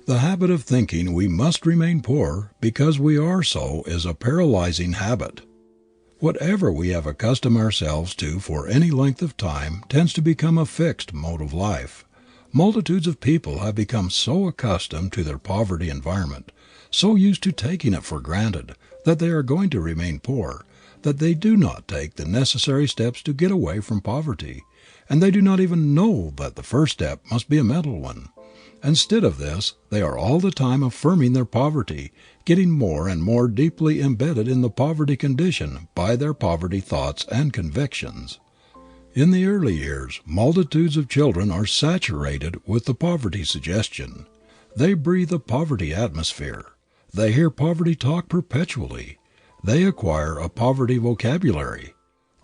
The habit of thinking we must remain poor because we are so is a paralyzing habit. Whatever we have accustomed ourselves to for any length of time tends to become a fixed mode of life. Multitudes of people have become so accustomed to their poverty environment, so used to taking it for granted that they are going to remain poor, that they do not take the necessary steps to get away from poverty, and they do not even know that the first step must be a mental one. Instead of this, they are all the time affirming their poverty, getting more and more deeply embedded in the poverty condition by their poverty thoughts and convictions. In the early years, multitudes of children are saturated with the poverty suggestion. They breathe a poverty atmosphere. They hear poverty talk perpetually. They acquire a poverty vocabulary.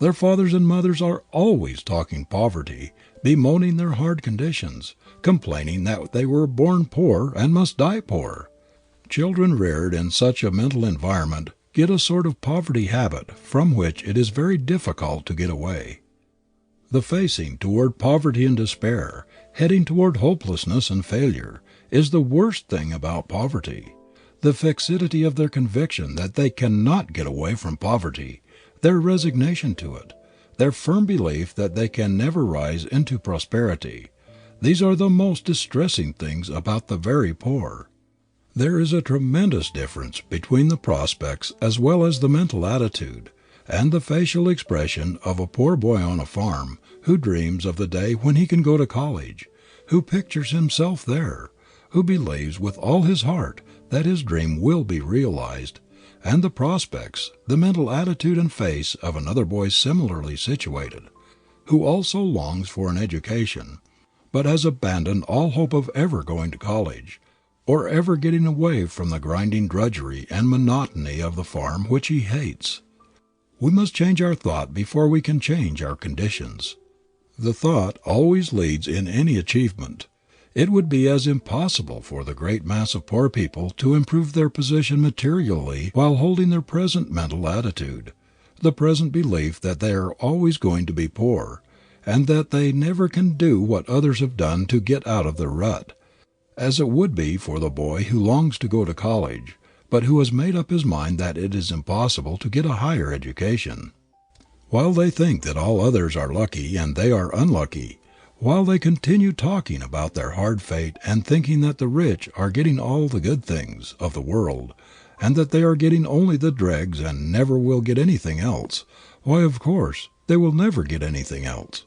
Their fathers and mothers are always talking poverty, bemoaning their hard conditions, complaining that they were born poor and must die poor. Children reared in such a mental environment get a sort of poverty habit from which it is very difficult to get away. The facing toward poverty and despair, heading toward hopelessness and failure, is the worst thing about poverty. The fixity of their conviction that they cannot get away from poverty, their resignation to it, their firm belief that they can never rise into prosperity, These are the most distressing things about the very poor. There is a tremendous difference between the prospects as well as the mental attitude and the facial expression of a poor boy on a farm who dreams of the day when he can go to college, who pictures himself there, who believes with all his heart that his dream will be realized, and the prospects, the mental attitude and face of another boy similarly situated, who also longs for an education, but has abandoned all hope of ever going to college, or ever getting away from the grinding drudgery and monotony of the farm which he hates. We must change our thought before we can change our conditions. The thought always leads in any achievement. It would be as impossible for the great mass of poor people to improve their position materially while holding their present mental attitude, the present belief that they are always going to be poor, and that they never can do what others have done to get out of their rut, as it would be for the boy who longs to go to college, but who has made up his mind that it is impossible to get a higher education. While they think that all others are lucky and they are unlucky, while they continue talking about their hard fate and thinking that the rich are getting all the good things of the world and that they are getting only the dregs and never will get anything else, why, of course, they will never get anything else.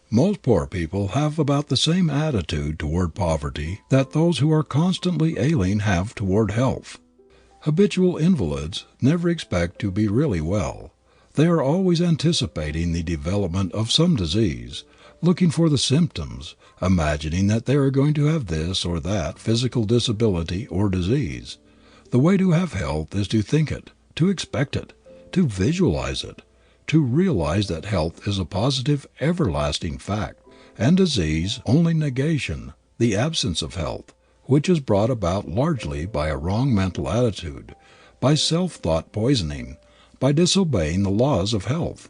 Most poor people have about the same attitude toward poverty that those who are constantly ailing have toward health. Habitual invalids never expect to be really well. They are always anticipating the development of some disease, looking for the symptoms, imagining that they are going to have this or that physical disability or disease. The way to have health is to think it, to expect it, to visualize it, to realize that health is a positive, everlasting fact, and disease only negation, the absence of health, which is brought about largely by a wrong mental attitude, by self-thought poisoning, by disobeying the laws of health.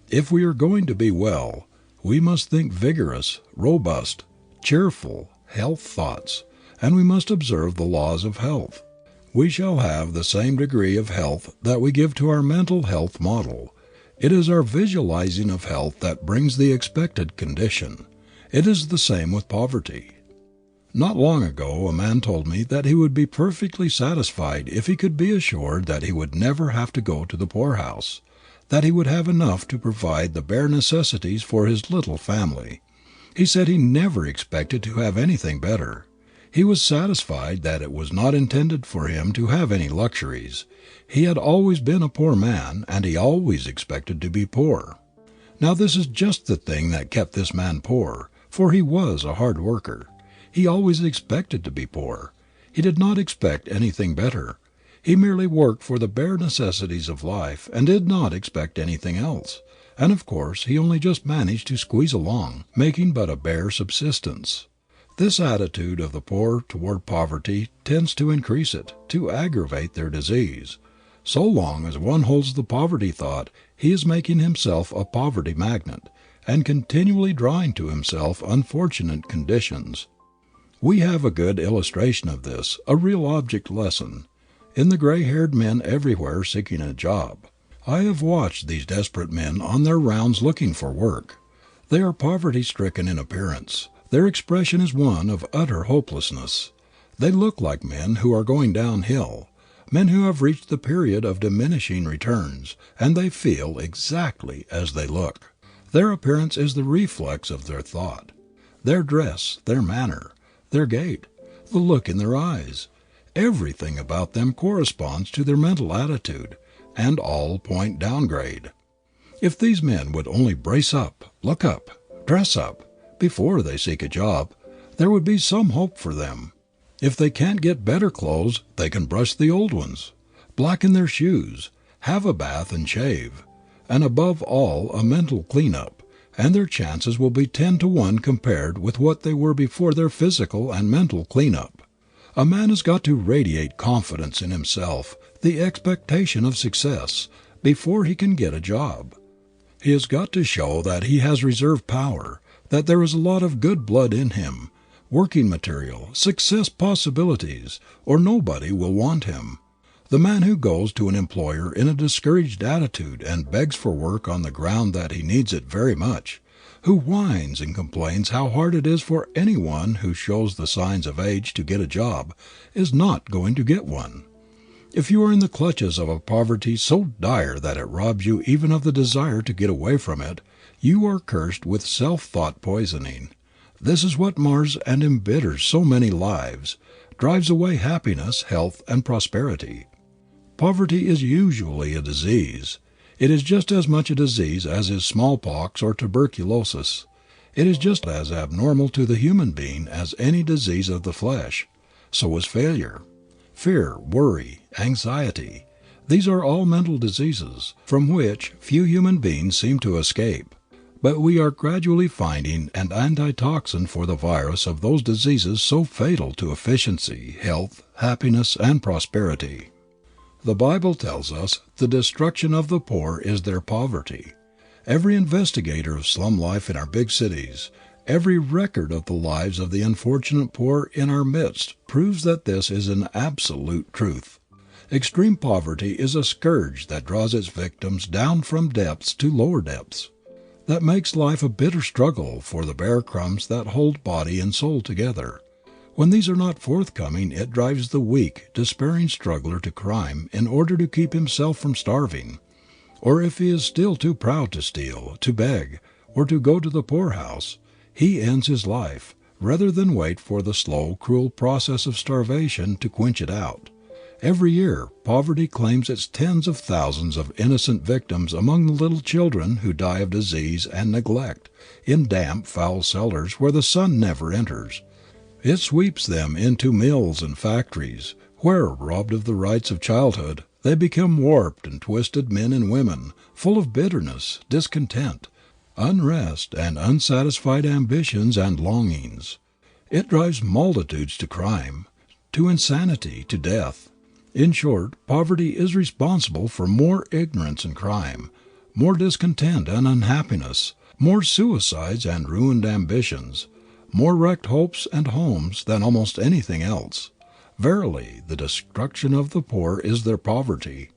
If we are going to be well, we must think vigorous, robust, cheerful, health thoughts, and we must observe the laws of health. We shall have the same degree of health that we give to our mental health model. It is our visualizing of health that brings the expected condition. It is the same with poverty. Not long ago a man told me that he would be perfectly satisfied if he could be assured that he would never have to go to the poorhouse, that he would have enough to provide the bare necessities for his little family. He said he never expected to have anything better. He was satisfied that it was not intended for him to have any luxuries. He had always been a poor man, and he always expected to be poor. Now this is just the thing that kept this man poor, for he was a hard worker. He always expected to be poor. He did not expect anything better. He merely worked for the bare necessities of life and did not expect anything else. And of course he only just managed to squeeze along, making but a bare subsistence. This attitude of the poor toward poverty tends to increase it, to aggravate their disease. So long as one holds the poverty thought, he is making himself a poverty magnet, and continually drawing to himself unfortunate conditions. We have a good illustration of this, a real object lesson, in the gray-haired men everywhere seeking a job. I have watched these desperate men on their rounds looking for work. They are poverty-stricken in appearance. Their expression is one of utter hopelessness. They look like men who are going downhill, men who have reached the period of diminishing returns, and they feel exactly as they look. Their appearance is the reflex of their thought. Their dress, their manner, their gait, the look in their eyes, everything about them corresponds to their mental attitude, and all point downgrade. If these men would only brace up, look up, dress up, before they seek a job, there would be some hope for them. If they can't get better clothes, they can brush the old ones, blacken their shoes, have a bath and shave, and above all a mental clean-up, and their chances will be 10 to 1 compared with what they were before their physical and mental clean-up. A man has got to radiate confidence in himself, the expectation of success, before he can get a job. He has got to show that he has reserve power, that there is a lot of good blood in him, working material, success possibilities, or nobody will want him. The man who goes to an employer in a discouraged attitude and begs for work on the ground that he needs it very much, who whines and complains how hard it is for anyone who shows the signs of age to get a job, is not going to get one. If you are in the clutches of a poverty so dire that it robs you even of the desire to get away from it, you are cursed with self-thought poisoning. This is what mars and embitters so many lives, drives away happiness, health, and prosperity. Poverty is usually a disease. It is just as much a disease as is smallpox or tuberculosis. It is just as abnormal to the human being as any disease of the flesh. So is failure. Fear, worry, anxiety. These are all mental diseases, from which few human beings seem to escape. But we are gradually finding an antitoxin for the virus of those diseases so fatal to efficiency, health, happiness, and prosperity. The Bible tells us the destruction of the poor is their poverty. Every investigator of slum life in our big cities, every record of the lives of the unfortunate poor in our midst proves that this is an absolute truth. Extreme poverty is a scourge that draws its victims down from depths to lower depths, that makes life a bitter struggle for the bare crumbs that hold body and soul together. When these are not forthcoming, it drives the weak, despairing struggler to crime in order to keep himself from starving. Or if he is still too proud to steal, to beg, or to go to the poorhouse, he ends his life, rather than wait for the slow, cruel process of starvation to quench it out. Every year, poverty claims its tens of thousands of innocent victims among the little children who die of disease and neglect, in damp, foul cellars where the sun never enters. It sweeps them into mills and factories, where, robbed of the rights of childhood, they become warped and twisted men and women, full of bitterness, discontent, unrest, and unsatisfied ambitions and longings. It drives multitudes to crime, to insanity, to death. In short, poverty is responsible for more ignorance and crime, more discontent and unhappiness, more suicides and ruined ambitions, more wrecked hopes and homes than almost anything else. Verily, the destruction of the poor is their poverty.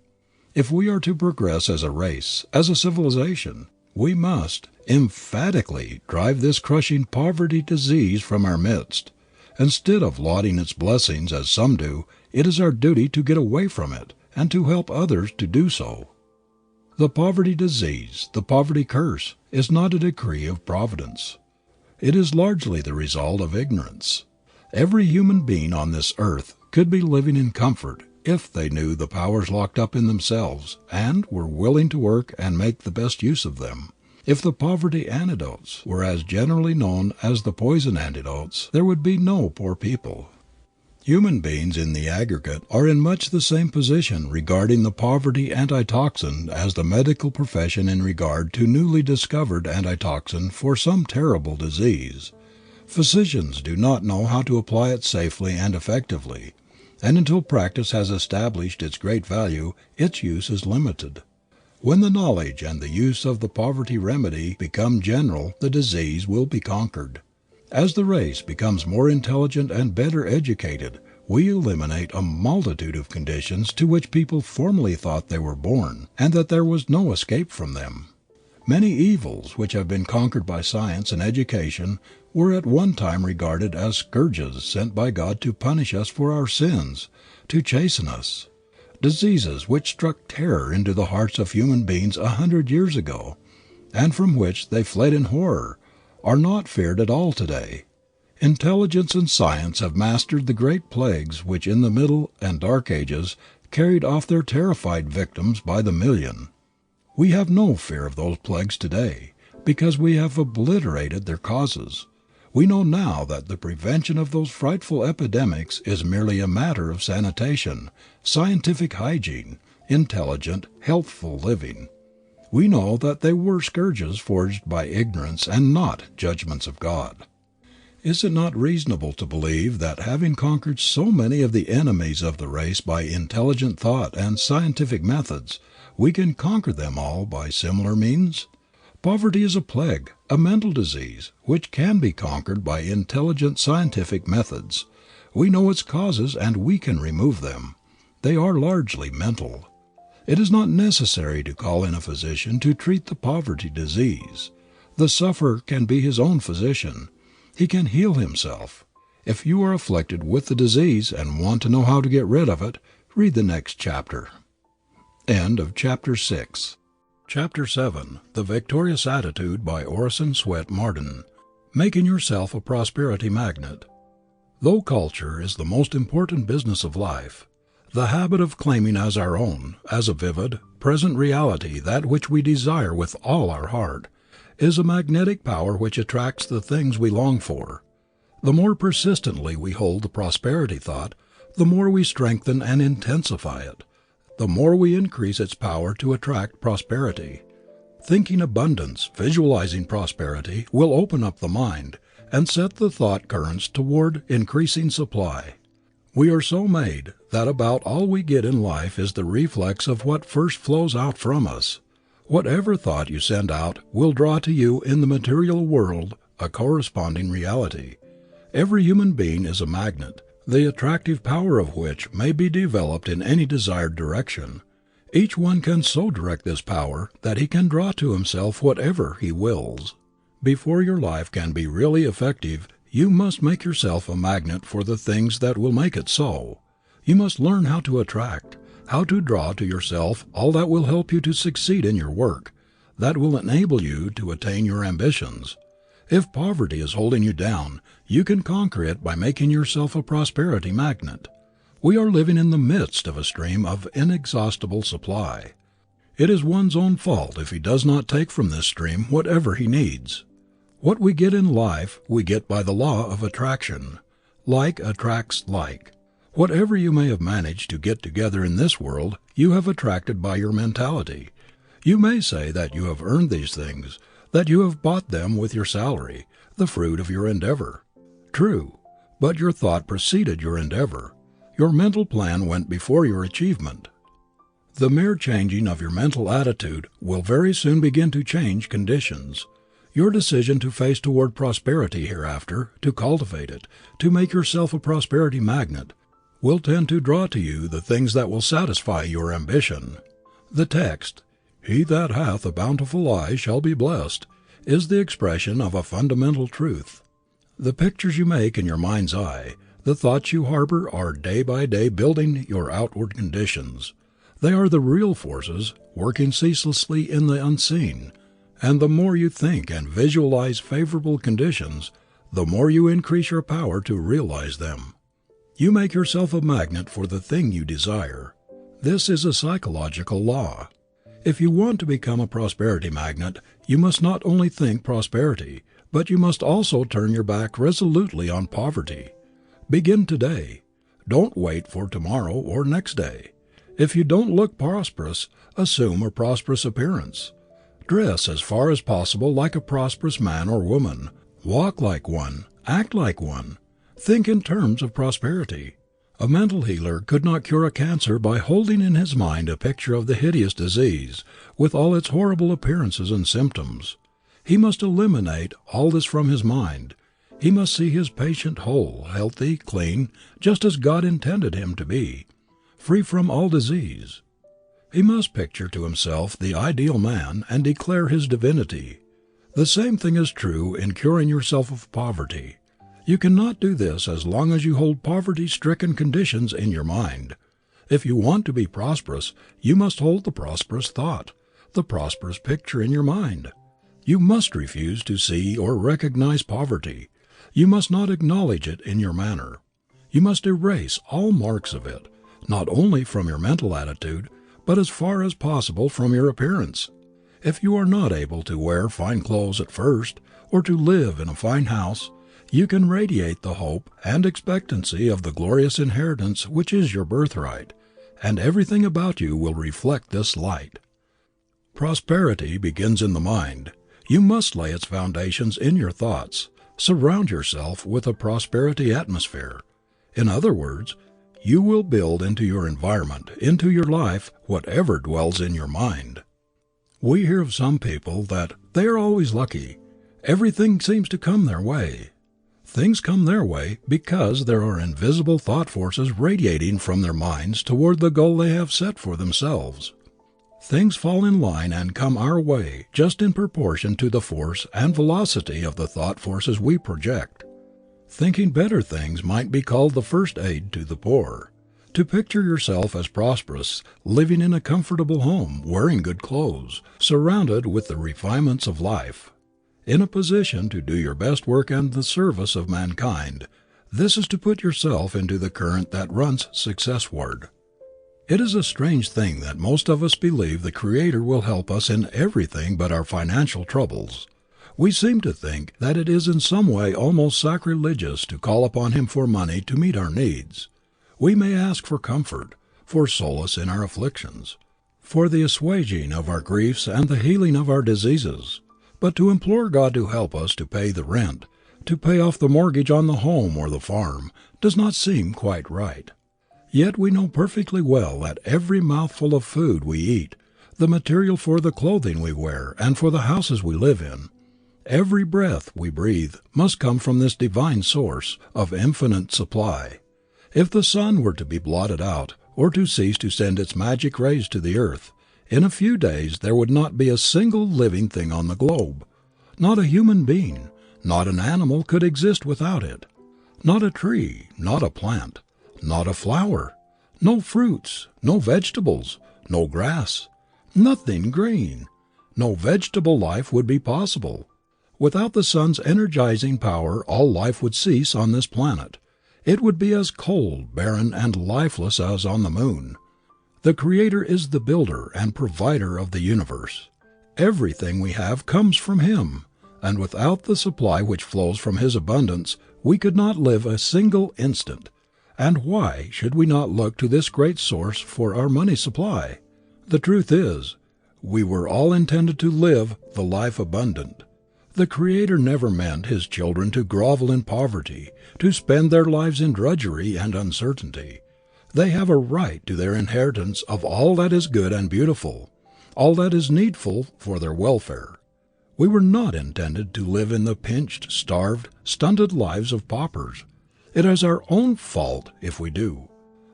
If we are to progress as a race, as a civilization, we must emphatically drive this crushing poverty disease from our midst. Instead of lauding its blessings as some do, it is our duty to get away from it and to help others to do so. The poverty disease, the poverty curse, is not a decree of Providence. It is largely the result of ignorance. Every human being on this earth could be living in comfort if they knew the powers locked up in themselves and were willing to work and make the best use of them. If the poverty antidotes were as generally known as the poison antidotes, there would be no poor people. Human beings in the aggregate are in much the same position regarding the poverty antitoxin as the medical profession in regard to newly discovered antitoxin for some terrible disease. Physicians do not know how to apply it safely and effectively, and until practice has established its great value, its use is limited. When the knowledge and the use of the poverty remedy become general, the disease will be conquered. As the race becomes more intelligent and better educated, we eliminate a multitude of conditions to which people formerly thought they were born, and that there was no escape from them. Many evils which have been conquered by science and education were at one time regarded as scourges sent by God to punish us for our sins, to chasten us. Diseases which struck terror into the hearts of human beings 100 years ago, and from which they fled in horror, are not feared at all today. Intelligence and science have mastered the great plagues which in the Middle and Dark Ages carried off their terrified victims by the million. We have no fear of those plagues today, because we have obliterated their causes. We know now that the prevention of those frightful epidemics is merely a matter of sanitation, scientific hygiene, intelligent, healthful living. We know that they were scourges forged by ignorance and not judgments of God. Is it not reasonable to believe that having conquered so many of the enemies of the race by intelligent thought and scientific methods, we can conquer them all by similar means? Poverty is a plague, a mental disease, which can be conquered by intelligent scientific methods. We know its causes and we can remove them. They are largely mental. It is not necessary to call in a physician to treat the poverty disease. The sufferer can be his own physician. He can heal himself. If you are afflicted with the disease and want to know how to get rid of it, read the next chapter. End of chapter 6. Chapter 7. The Victorious Attitude by Orison Swett Marden. Making yourself a prosperity magnet. Though culture is the most important business of life, the habit of claiming as our own, as a vivid, present reality that which we desire with all our heart, is a magnetic power which attracts the things we long for. The more persistently we hold the prosperity thought, the more we strengthen and intensify it, the more we increase its power to attract prosperity. Thinking abundance, visualizing prosperity, will open up the mind and set the thought currents toward increasing supply. We are so made that about all we get in life is the reflex of what first flows out from us. Whatever thought you send out will draw to you in the material world a corresponding reality. Every human being is a magnet, the attractive power of which may be developed in any desired direction. Each one can so direct this power that he can draw to himself whatever he wills. Before your life can be really effective, you must make yourself a magnet for the things that will make it so. You must learn how to attract, how to draw to yourself all that will help you to succeed in your work, that will enable you to attain your ambitions. If poverty is holding you down, you can conquer it by making yourself a prosperity magnet. We are living in the midst of a stream of inexhaustible supply. It is one's own fault if he does not take from this stream whatever he needs. What we get in life we get by the law of attraction. Like attracts like. Whatever you may have managed to get together in this world, you have attracted by your mentality. You may say that you have earned these things, that you have bought them with your salary, the fruit of your endeavor. True, but your thought preceded your endeavor. Your mental plan went before your achievement. The mere changing of your mental attitude will very soon begin to change conditions. Your decision to face toward prosperity hereafter, to cultivate it, to make yourself a prosperity magnet, will tend to draw to you the things that will satisfy your ambition. The text, "He that hath a bountiful eye shall be blessed," is the expression of a fundamental truth. The pictures you make in your mind's eye, the thoughts you harbor are day by day building your outward conditions. They are the real forces working ceaselessly in the unseen, and the more you think and visualize favorable conditions, the more you increase your power to realize them. You make yourself a magnet for the thing you desire. This is a psychological law. If you want to become a prosperity magnet, you must not only think prosperity, but you must also turn your back resolutely on poverty. Begin today. Don't wait for tomorrow or next day. If you don't look prosperous, assume a prosperous appearance. Dress as far as possible like a prosperous man or woman. Walk like one. Act like one. Think in terms of prosperity. A mental healer could not cure a cancer by holding in his mind a picture of the hideous disease, with all its horrible appearances and symptoms. He must eliminate all this from his mind. He must see his patient whole, healthy, clean, just as God intended him to be, free from all disease. He must picture to himself the ideal man and declare his divinity. The same thing is true in curing yourself of poverty. You cannot do this as long as you hold poverty-stricken conditions in your mind. If you want to be prosperous, you must hold the prosperous thought, the prosperous picture in your mind. You must refuse to see or recognize poverty. You must not acknowledge it in your manner. You must erase all marks of it, not only from your mental attitude, but as far as possible from your appearance. If you are not able to wear fine clothes at first, or to live in a fine house, you can radiate the hope and expectancy of the glorious inheritance which is your birthright, and everything about you will reflect this light. Prosperity begins in the mind. You must lay its foundations in your thoughts. Surround yourself with a prosperity atmosphere. In other words, you will build into your environment, into your life, whatever dwells in your mind. We hear of some people that they are always lucky. Everything seems to come their way. Things come their way because there are invisible thought forces radiating from their minds toward the goal they have set for themselves. Things fall in line and come our way just in proportion to the force and velocity of the thought forces we project. Thinking better things might be called the first aid to the poor. To picture yourself as prosperous, living in a comfortable home, wearing good clothes, surrounded with the refinements of life, in a position to do your best work in the service of mankind, this is to put yourself into the current that runs successward. It is a strange thing that most of us believe the Creator will help us in everything but our financial troubles. We seem to think that it is in some way almost sacrilegious to call upon Him for money to meet our needs. We may ask for comfort, for solace in our afflictions, for the assuaging of our griefs and the healing of our diseases. But to implore God to help us to pay the rent, to pay off the mortgage on the home or the farm, does not seem quite right. Yet we know perfectly well that every mouthful of food we eat, the material for the clothing we wear and for the houses we live in, every breath we breathe must come from this divine source of infinite supply. If the sun were to be blotted out, or to cease to send its magic rays to the earth, in a few days there would not be a single living thing on the globe. Not a human being, not an animal could exist without it. Not a tree, not a plant, not a flower, no fruits, no vegetables, no grass, nothing green. No vegetable life would be possible. Without the sun's energizing power all life would cease on this planet. It would be as cold, barren, and lifeless as on the moon. The Creator is the builder and provider of the universe. Everything we have comes from Him, and without the supply which flows from His abundance we could not live a single instant. And why should we not look to this great source for our money supply? The truth is, we were all intended to live the life abundant. The Creator never meant His children to grovel in poverty, to spend their lives in drudgery and uncertainty. They have a right to their inheritance of all that is good and beautiful, all that is needful for their welfare. We were not intended to live in the pinched, starved, stunted lives of paupers. It is our own fault if we do.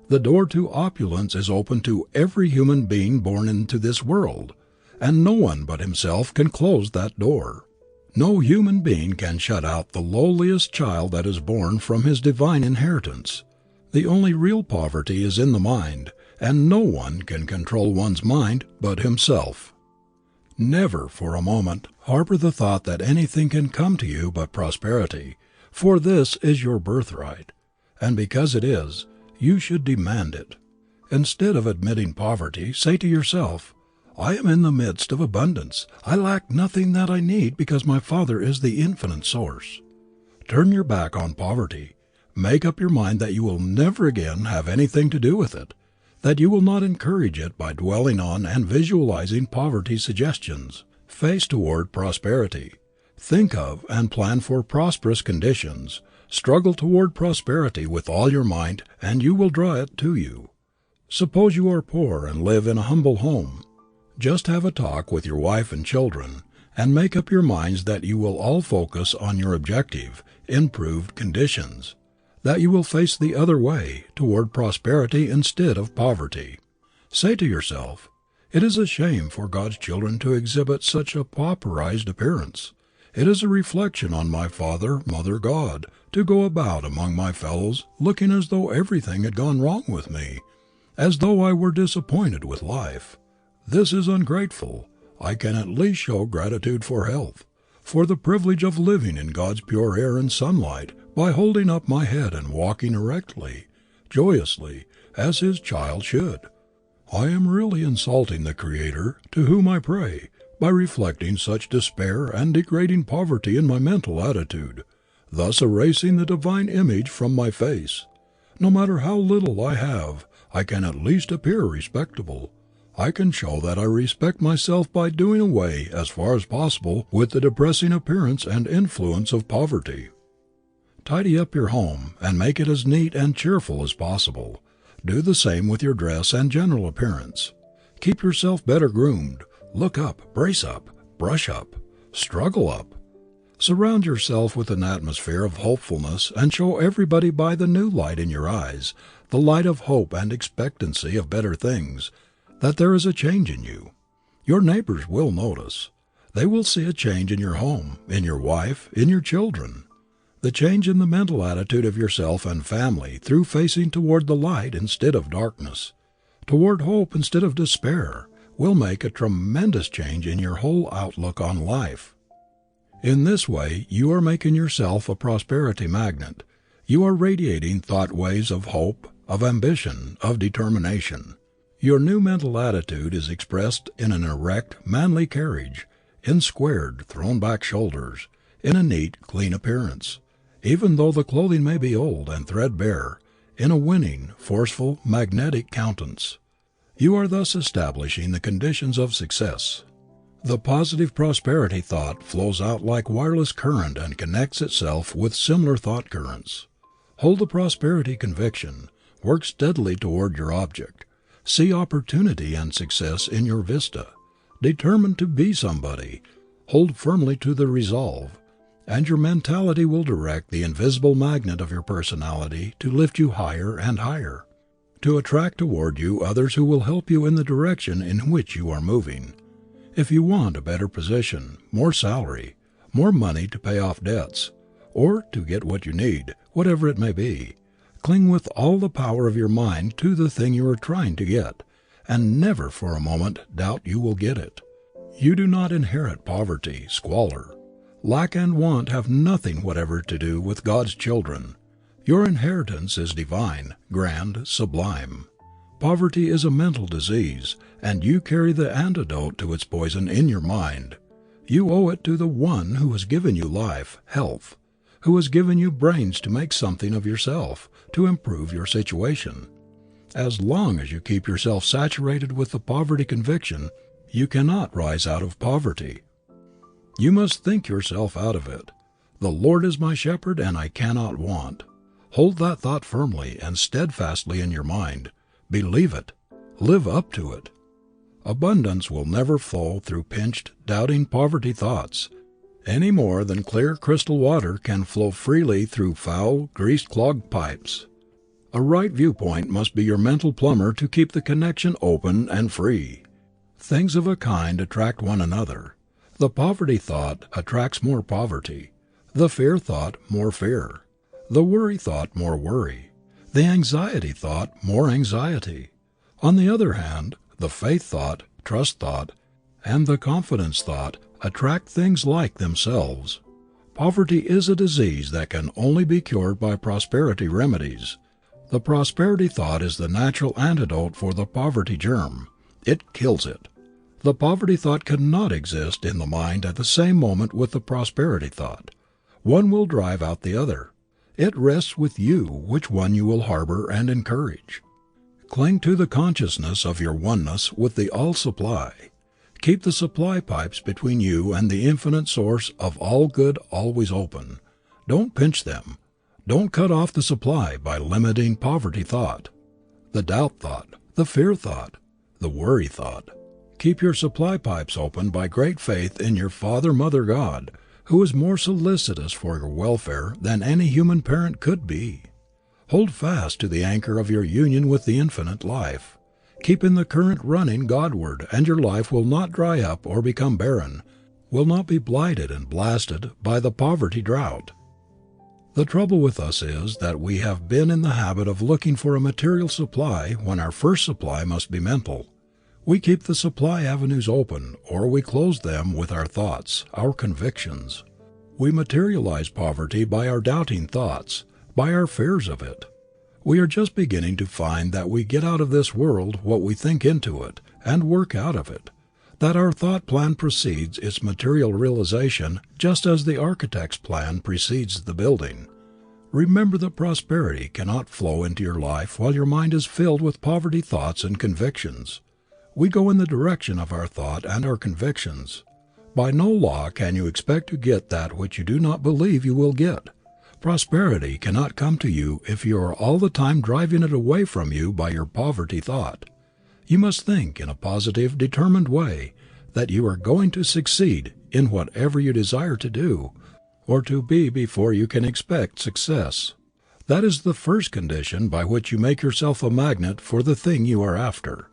The door to opulence is open to every human being born into this world, and no one but himself can close that door. No human being can shut out the lowliest child that is born from his divine inheritance. The only real poverty is in the mind, and no one can control one's mind but himself. Never for a moment harbor the thought that anything can come to you but prosperity, for this is your birthright, and because it is, you should demand it. Instead of admitting poverty, say to yourself, I am in the midst of abundance. I lack nothing that I need because my Father is the infinite source. Turn your back on poverty. Make up your mind that you will never again have anything to do with it, that you will not encourage it by dwelling on and visualizing poverty suggestions. Face toward prosperity. Think of and plan for prosperous conditions. Struggle toward prosperity with all your might and you will draw it to you. Suppose you are poor and live in a humble home. Just have a talk with your wife and children, and make up your minds that you will all focus on your objective, improved conditions, that you will face the other way, toward prosperity instead of poverty. Say to yourself, it is a shame for God's children to exhibit such a pauperized appearance. It is a reflection on my Father, Mother God, to go about among my fellows looking as though everything had gone wrong with me, as though I were disappointed with life. This is ungrateful. I can at least show gratitude for health, for the privilege of living in God's pure air and sunlight, by holding up my head and walking erectly, joyously, as His child should. I am really insulting the Creator, to whom I pray, by reflecting such despair and degrading poverty in my mental attitude, thus erasing the divine image from my face. No matter how little I have, I can at least appear respectable. I can show that I respect myself by doing away, as far as possible, with the depressing appearance and influence of poverty. Tidy up your home and make it as neat and cheerful as possible. Do the same with your dress and general appearance. Keep yourself better groomed. Look up, brace up, brush up, struggle up. Surround yourself with an atmosphere of hopefulness and show everybody by the new light in your eyes, the light of hope and expectancy of better things, that there is a change in you. Your neighbors will notice. They will see a change in your home, in your wife, in your children. The change in the mental attitude of yourself and family through facing toward the light instead of darkness, toward hope instead of despair, will make a tremendous change in your whole outlook on life. In this way you are making yourself a prosperity magnet. You are radiating thought waves of hope, of ambition, of determination. Your new mental attitude is expressed in an erect, manly carriage, in squared, thrown-back shoulders, in a neat, clean appearance, even though the clothing may be old and threadbare, in a winning, forceful, magnetic countenance. You are thus establishing the conditions of success. The positive prosperity thought flows out like wireless current and connects itself with similar thought currents. Hold the prosperity conviction. Work steadily toward your object. See opportunity and success in your vista. Determined to be somebody. Hold firmly to the resolve, and your mentality will direct the invisible magnet of your personality to lift you higher and higher, to attract toward you others who will help you in the direction in which you are moving. If you want a better position, more salary, more money to pay off debts, or to get what you need, whatever it may be, cling with all the power of your mind to the thing you are trying to get, and never for a moment doubt you will get it. You do not inherit poverty, squalor. Lack and want have nothing whatever to do with God's children. Your inheritance is divine, grand, sublime. Poverty is a mental disease, and you carry the antidote to its poison in your mind. You owe it to the One who has given you life, health, who has given you brains to make something of yourself, to improve your situation. As long as you keep yourself saturated with the poverty conviction, you cannot rise out of poverty. You must think yourself out of it. The Lord is my shepherd, and I cannot want. Hold that thought firmly and steadfastly in your mind. Believe it. Live up to it. Abundance will never flow through pinched, doubting poverty thoughts, any more than clear crystal water can flow freely through foul, grease-clogged pipes. A right viewpoint must be your mental plumber to keep the connection open and free. Things of a kind attract one another. The poverty thought attracts more poverty. The fear thought more fear. The worry thought more worry. The anxiety thought more anxiety. On the other hand, the faith thought, trust thought, and the confidence thought attract things like themselves. Poverty is a disease that can only be cured by prosperity remedies. The prosperity thought is the natural antidote for the poverty germ. It kills it. The poverty thought cannot exist in the mind at the same moment with the prosperity thought. One will drive out the other. It rests with you which one you will harbor and encourage. Cling to the consciousness of your oneness with the all-supply. Keep the supply pipes between you and the infinite source of all good always open. Don't pinch them. Don't cut off the supply by limiting poverty thought, the doubt thought, the fear thought, the worry thought. Keep your supply pipes open by great faith in your Father, Mother, God, who is more solicitous for your welfare than any human parent could be. Hold fast to the anchor of your union with the infinite life. Keep in the current running Godward, and your life will not dry up or become barren, will not be blighted and blasted by the poverty drought. The trouble with us is that we have been in the habit of looking for a material supply when our first supply must be mental. We keep the supply avenues open, or we close them with our thoughts, our convictions. We materialize poverty by our doubting thoughts, by our fears of it. We are just beginning to find that we get out of this world what we think into it, and work out of it, that our thought plan precedes its material realization just as the architect's plan precedes the building. Remember that prosperity cannot flow into your life while your mind is filled with poverty thoughts and convictions. We go in the direction of our thought and our convictions. By no law can you expect to get that which you do not believe you will get. Prosperity cannot come to you if you are all the time driving it away from you by your poverty thought. You must think in a positive, determined way that you are going to succeed in whatever you desire to do or to be before you can expect success. That is the first condition by which you make yourself a magnet for the thing you are after.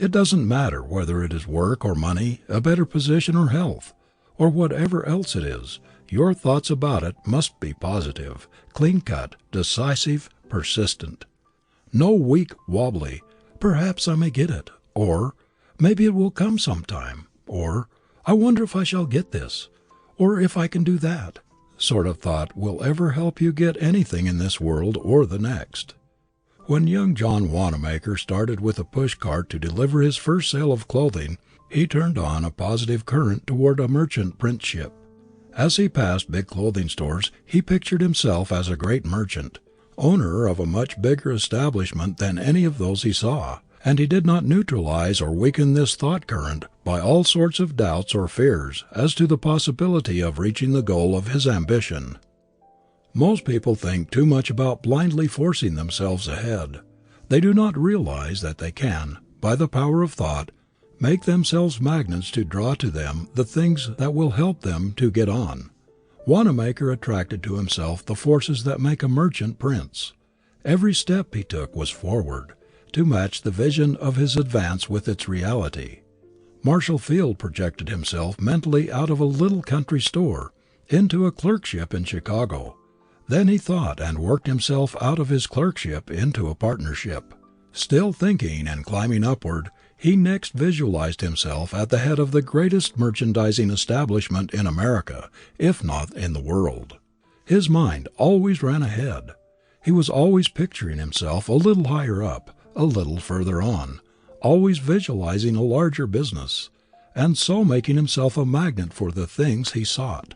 It doesn't matter whether it is work or money, a better position or health, or whatever else it is, your thoughts about it must be positive, clean-cut, decisive, persistent. No weak, wobbly, "Perhaps I may get it," or "Maybe it will come sometime," or "I wonder if I shall get this," or "if I can do that," sort of thought will ever help you get anything in this world or the next. When young John Wanamaker started with a push cart to deliver his first sale of clothing, he turned on a positive current toward a merchant printship. As he passed big clothing stores, he pictured himself as a great merchant, owner of a much bigger establishment than any of those he saw, and he did not neutralize or weaken this thought current by all sorts of doubts or fears as to the possibility of reaching the goal of his ambition. Most people think too much about blindly forcing themselves ahead. They do not realize that they can, by the power of thought, make themselves magnets to draw to them the things that will help them to get on. Wanamaker attracted to himself the forces that make a merchant prince. Every step he took was forward, to match the vision of his advance with its reality. Marshall Field projected himself mentally out of a little country store into a clerkship in Chicago. Then he thought and worked himself out of his clerkship into a partnership. Still thinking and climbing upward, he next visualized himself at the head of the greatest merchandising establishment in America, if not in the world. His mind always ran ahead. He was always picturing himself a little higher up, a little further on, always visualizing a larger business, and so making himself a magnet for the things he sought.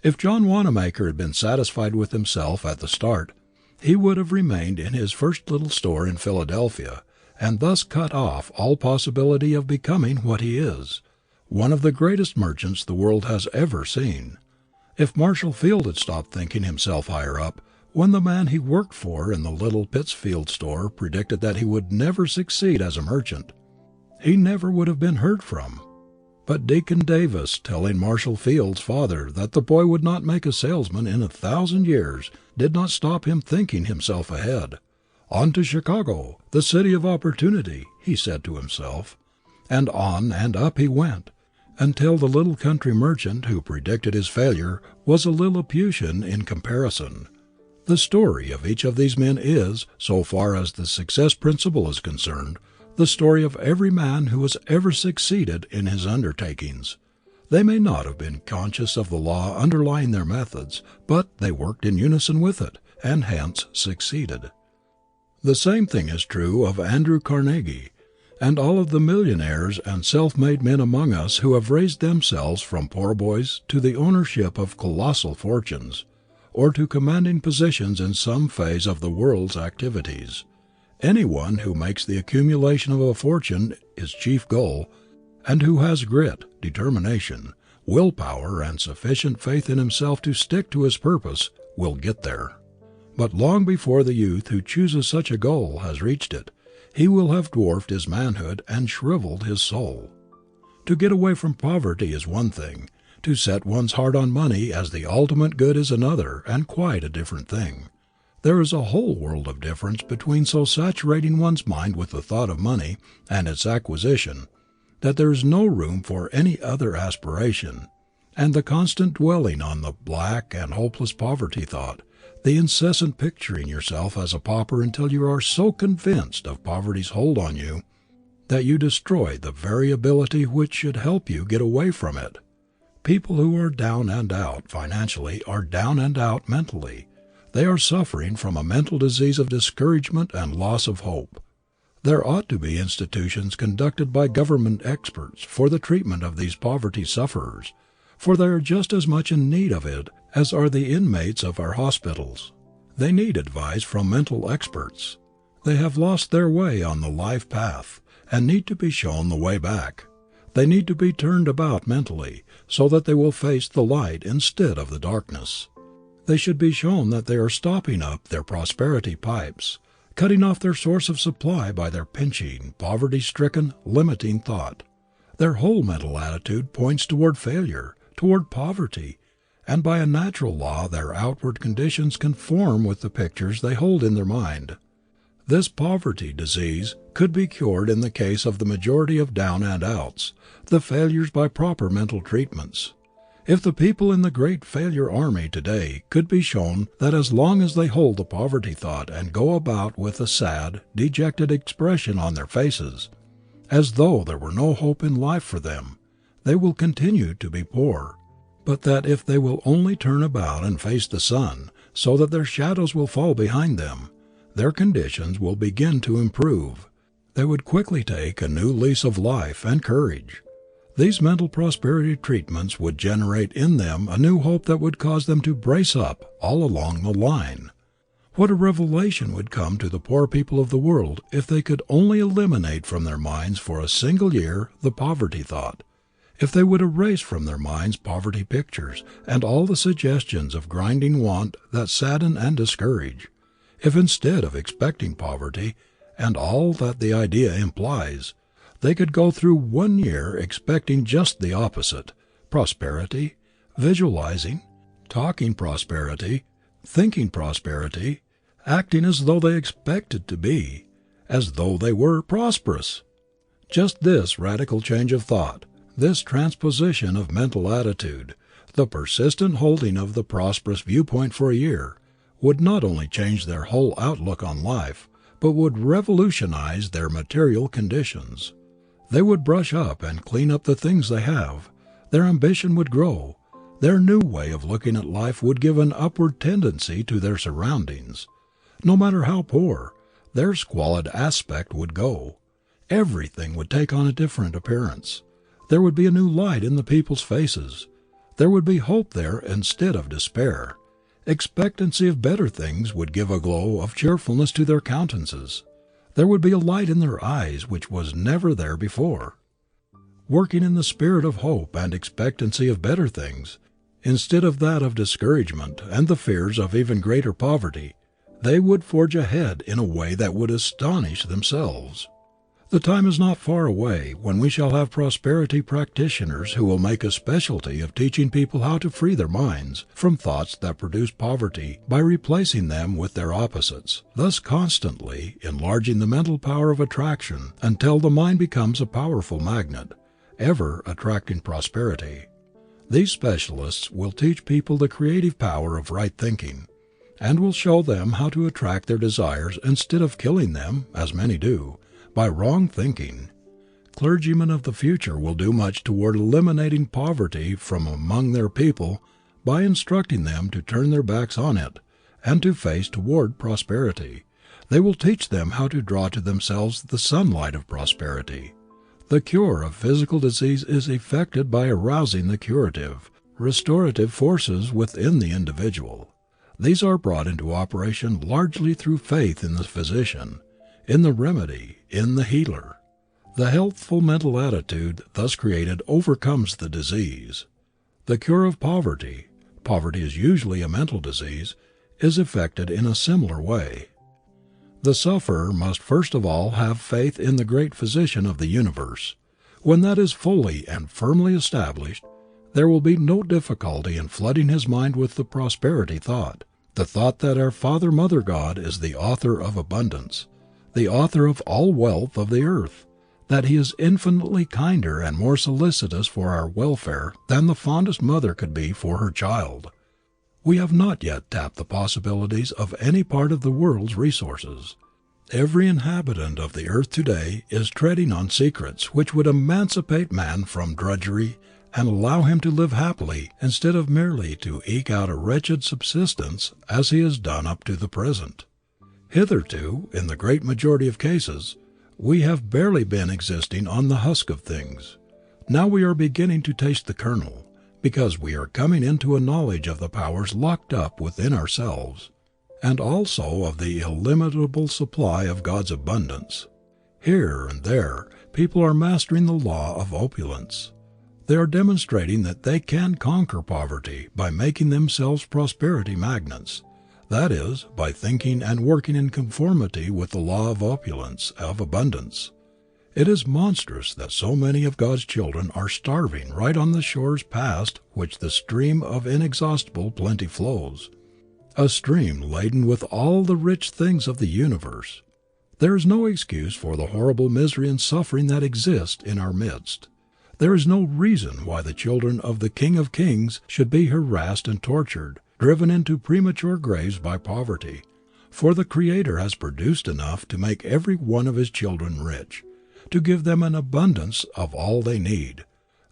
If John Wanamaker had been satisfied with himself at the start, he would have remained in his first little store in Philadelphia, and thus cut off all possibility of becoming what he is, one of the greatest merchants the world has ever seen. If Marshall Field had stopped thinking himself higher up, when the man he worked for in the little Pittsfield store predicted that he would never succeed as a merchant, he never would have been heard from. But Deacon Davis telling Marshall Field's father that the boy would not make a salesman in 1,000 years did not stop him thinking himself ahead. "On to Chicago, the city of opportunity," he said to himself. And on and up he went, until the little country merchant who predicted his failure was a Lilliputian in comparison. The story of each of these men is, so far as the success principle is concerned, the story of every man who has ever succeeded in his undertakings. They may not have been conscious of the law underlying their methods, but they worked in unison with it, and hence succeeded. The same thing is true of Andrew Carnegie, and all of the millionaires and self-made men among us who have raised themselves from poor boys to the ownership of colossal fortunes, or to commanding positions in some phase of the world's activities. Anyone who makes the accumulation of a fortune his chief goal, and who has grit, determination, willpower, and sufficient faith in himself to stick to his purpose, will get there. But long before the youth who chooses such a goal has reached it, he will have dwarfed his manhood and shriveled his soul. To get away from poverty is one thing. To set one's heart on money as the ultimate good is another, and quite a different thing. There is a whole world of difference between so saturating one's mind with the thought of money and its acquisition that there is no room for any other aspiration, and the constant dwelling on the black and hopeless poverty thought, the incessant picturing yourself as a pauper until you are so convinced of poverty's hold on you that you destroy the very ability which should help you get away from it. People who are down and out financially are down and out mentally. They are suffering from a mental disease of discouragement and loss of hope. There ought to be institutions conducted by government experts for the treatment of these poverty sufferers, for they are just as much in need of it as are the inmates of our hospitals. They need advice from mental experts. They have lost their way on the life path and need to be shown the way back. They need to be turned about mentally so that they will face the light instead of the darkness. They should be shown that they are stopping up their prosperity pipes, cutting off their source of supply by their pinching, poverty-stricken, limiting thought. Their whole mental attitude points toward failure, toward poverty, and by a natural law their outward conditions conform with the pictures they hold in their mind. This poverty disease could be cured in the case of the majority of down and outs, the failures by proper mental treatments. If the people in the great failure army today could be shown that as long as they hold the poverty thought and go about with a sad, dejected expression on their faces, as though there were no hope in life for them, they will continue to be poor, but that if they will only turn about and face the sun, so that their shadows will fall behind them, their conditions will begin to improve. They would quickly take a new lease of life and courage. These mental prosperity treatments would generate in them a new hope that would cause them to brace up all along the line. What a revelation would come to the poor people of the world if they could only eliminate from their minds for a single year the poverty thought, if they would erase from their minds poverty pictures and all the suggestions of grinding want that sadden and discourage, if instead of expecting poverty and all that the idea implies, they could go through 1 year expecting just the opposite, prosperity, visualizing, talking prosperity, thinking prosperity, acting as though they expected to be, as though they were prosperous. Just this radical change of thought, this transposition of mental attitude, the persistent holding of the prosperous viewpoint for a year, would not only change their whole outlook on life, but would revolutionize their material conditions. They would brush up and clean up the things they have. Their ambition would grow. Their new way of looking at life would give an upward tendency to their surroundings. No matter how poor, their squalid aspect would go. Everything would take on a different appearance. There would be a new light in the people's faces. There would be hope there instead of despair. Expectancy of better things would give a glow of cheerfulness to their countenances. There would be a light in their eyes which was never there before. Working in the spirit of hope and expectancy of better things, instead of that of discouragement and the fears of even greater poverty, they would forge ahead in a way that would astonish themselves. The time is not far away when we shall have prosperity practitioners who will make a specialty of teaching people how to free their minds from thoughts that produce poverty by replacing them with their opposites, thus constantly enlarging the mental power of attraction until the mind becomes a powerful magnet, ever attracting prosperity. These specialists will teach people the creative power of right thinking, and will show them how to attract their desires instead of killing them, as many do, by wrong thinking. Clergymen of the future will do much toward eliminating poverty from among their people by instructing them to turn their backs on it and to face toward prosperity. They will teach them how to draw to themselves the sunlight of prosperity. The cure of physical disease is effected by arousing the curative, restorative forces within the individual. These are brought into operation largely through faith in the physician, in the remedy, in the healer. The healthful mental attitude thus created overcomes the disease. The cure of poverty is usually a mental disease, is effected in a similar way. The sufferer must first of all have faith in the great physician of the universe. When that is fully and firmly established, there will be no difficulty in flooding his mind with the prosperity thought, the thought that our Father Mother God is the author of abundance, the author of all wealth of the earth, that He is infinitely kinder and more solicitous for our welfare than the fondest mother could be for her child. We have not yet tapped the possibilities of any part of the world's resources. Every inhabitant of the earth today is treading on secrets which would emancipate man from drudgery and allow him to live happily instead of merely to eke out a wretched subsistence as he has done up to the present. Hitherto, in the great majority of cases, we have barely been existing on the husk of things. Now we are beginning to taste the kernel, because we are coming into a knowledge of the powers locked up within ourselves, and also of the illimitable supply of God's abundance. Here and there, people are mastering the law of opulence. They are demonstrating that they can conquer poverty by making themselves prosperity magnets. That is, by thinking and working in conformity with the law of opulence, of abundance. It is monstrous that so many of God's children are starving right on the shores past which the stream of inexhaustible plenty flows, a stream laden with all the rich things of the universe. There is no excuse for the horrible misery and suffering that exist in our midst. There is no reason why the children of the King of Kings should be harassed and tortured, driven into premature graves by poverty, for the Creator has produced enough to make every one of His children rich, to give them an abundance of all they need.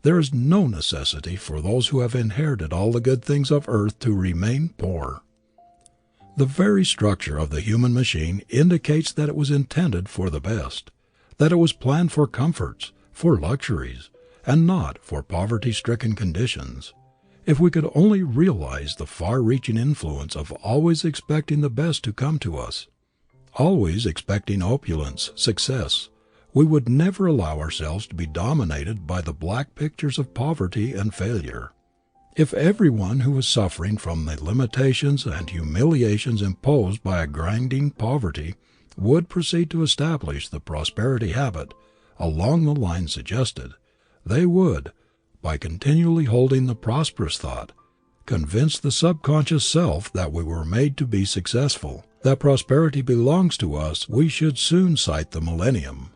There is no necessity for those who have inherited all the good things of earth to remain poor. The very structure of the human machine indicates that it was intended for the best, that it was planned for comforts, for luxuries, and not for poverty-stricken conditions. If we could only realize the far-reaching influence of always expecting the best to come to us, always expecting opulence, success, we would never allow ourselves to be dominated by the black pictures of poverty and failure. If everyone who was suffering from the limitations and humiliations imposed by a grinding poverty would proceed to establish the prosperity habit along the lines suggested, they would, by continually holding the prosperous thought, convince the subconscious self that we were made to be successful, that prosperity belongs to us. We should soon sight the millennium.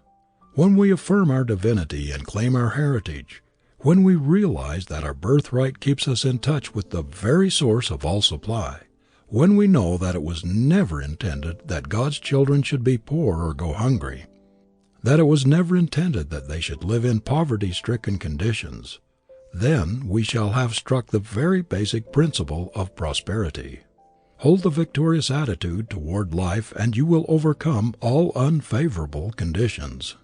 When we affirm our divinity and claim our heritage, when we realize that our birthright keeps us in touch with the very source of all supply, when we know that it was never intended that God's children should be poor or go hungry, that it was never intended that they should live in poverty-stricken conditions, then we shall have struck the very basic principle of prosperity. Hold the victorious attitude toward life and you will overcome all unfavorable conditions.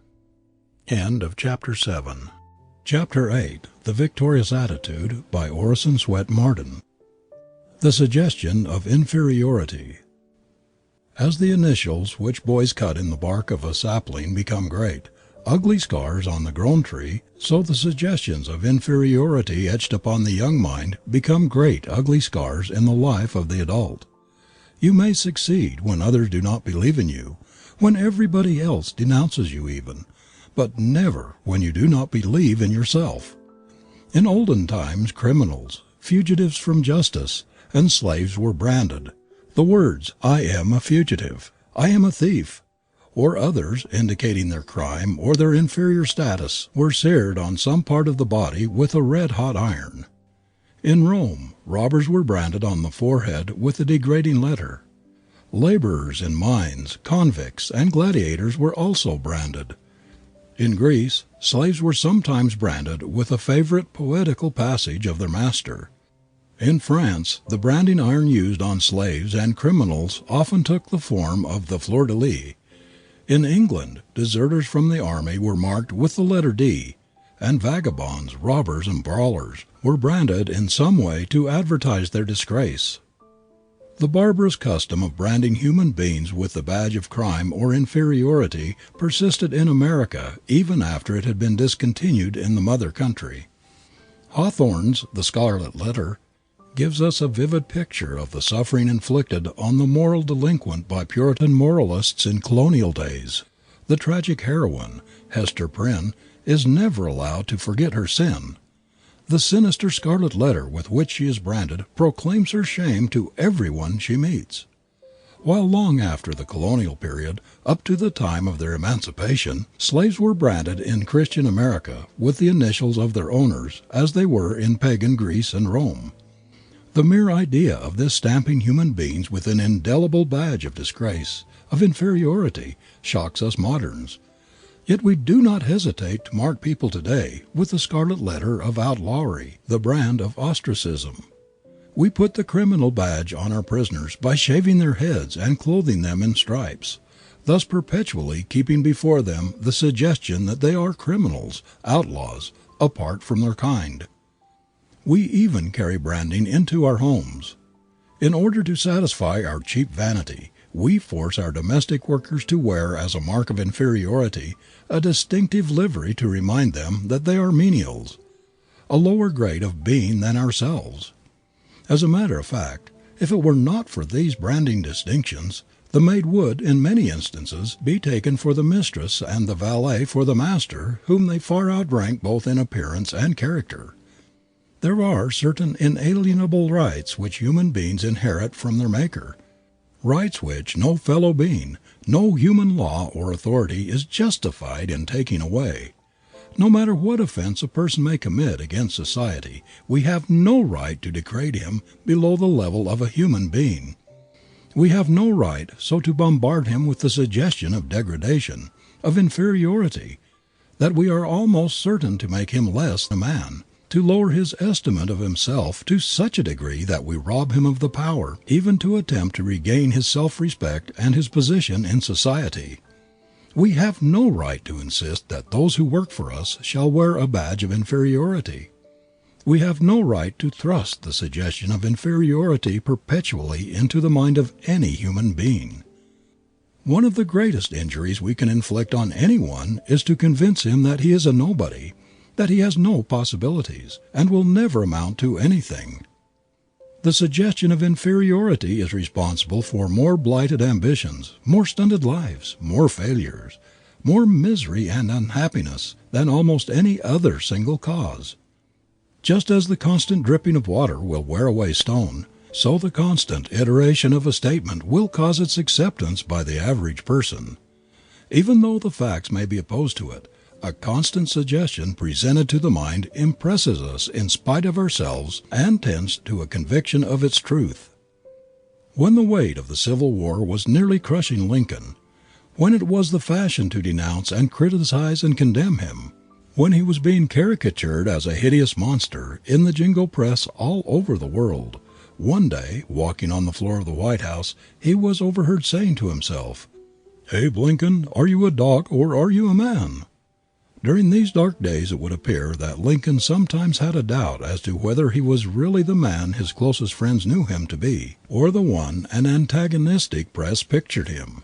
End of chapter 7. Chapter 8. The Victorious Attitude, by Orison Swett Marden. The Suggestion of Inferiority. As the initials which boys cut in the bark of a sapling become great, ugly scars on the grown tree, so the suggestions of inferiority etched upon the young mind become great ugly scars in the life of the adult. You may succeed when others do not believe in you, when everybody else denounces you even, but never when you do not believe in yourself. In olden times criminals, fugitives from justice, and slaves were branded. The words, "I am a fugitive," "I am a thief," or others indicating their crime or their inferior status, were seared on some part of the body with a red-hot iron. In Rome, robbers were branded on the forehead with a degrading letter. Laborers in mines, convicts, and gladiators were also branded. In Greece, slaves were sometimes branded with a favorite poetical passage of their master. In France, the branding iron used on slaves and criminals often took the form of the fleur-de-lis. In England, deserters from the army were marked with the letter D, and vagabonds, robbers, and brawlers were branded in some way to advertise their disgrace. The barbarous custom of branding human beings with the badge of crime or inferiority persisted in America even after it had been discontinued in the mother country. Hawthorne's The Scarlet Letter gives us a vivid picture of the suffering inflicted on the moral delinquent by Puritan moralists in colonial days. The tragic heroine, Hester Prynne, is never allowed to forget her sin. The sinister scarlet letter with which she is branded proclaims her shame to everyone she meets. While long after the colonial period, up to the time of their emancipation, slaves were branded in Christian America with the initials of their owners, as they were in pagan Greece and Rome. The mere idea of this stamping human beings with an indelible badge of disgrace, of inferiority, shocks us moderns. Yet we do not hesitate to mark people today with the scarlet letter of outlawry, the brand of ostracism. We put the criminal badge on our prisoners by shaving their heads and clothing them in stripes, thus perpetually keeping before them the suggestion that they are criminals, outlaws, apart from their kind. We even carry branding into our homes. In order to satisfy our cheap vanity, we force our domestic workers to wear as a mark of inferiority a distinctive livery to remind them that they are menials, a lower grade of being than ourselves. As a matter of fact, if it were not for these branding distinctions, the maid would, in many instances, be taken for the mistress and the valet for the master, whom they far outrank both in appearance and character. There are certain inalienable rights which human beings inherit from their Maker. rights which no fellow being, no human law or authority is justified in taking away. No matter what offense a person may commit against society, we have no right to degrade him below the level of a human being. We have no right so to bombard him with the suggestion of degradation, of inferiority, that we are almost certain to make him less a man, to lower his estimate of himself to such a degree that we rob him of the power even to attempt to regain his self-respect and his position in society. We have no right to insist that those who work for us shall wear a badge of inferiority. We have no right to thrust the suggestion of inferiority perpetually into the mind of any human being. One of the greatest injuries we can inflict on anyone is to convince him that he is a nobody, that he has no possibilities, and will never amount to anything. The suggestion of inferiority is responsible for more blighted ambitions, more stunted lives, more failures, more misery and unhappiness than almost any other single cause. Just as the constant dripping of water will wear away stone, so the constant iteration of a statement will cause its acceptance by the average person. Even though the facts may be opposed to it, a constant suggestion presented to the mind impresses us in spite of ourselves and tends to a conviction of its truth. When the weight of the Civil War was nearly crushing Lincoln, when it was the fashion to denounce and criticize and condemn him, when he was being caricatured as a hideous monster in the jingo press all over the world, one day, walking on the floor of the White House, he was overheard saying to himself, "Abe Lincoln, are you a dog or are you a man?" During these dark days it would appear that Lincoln sometimes had a doubt as to whether he was really the man his closest friends knew him to be, or the one an antagonistic press pictured him.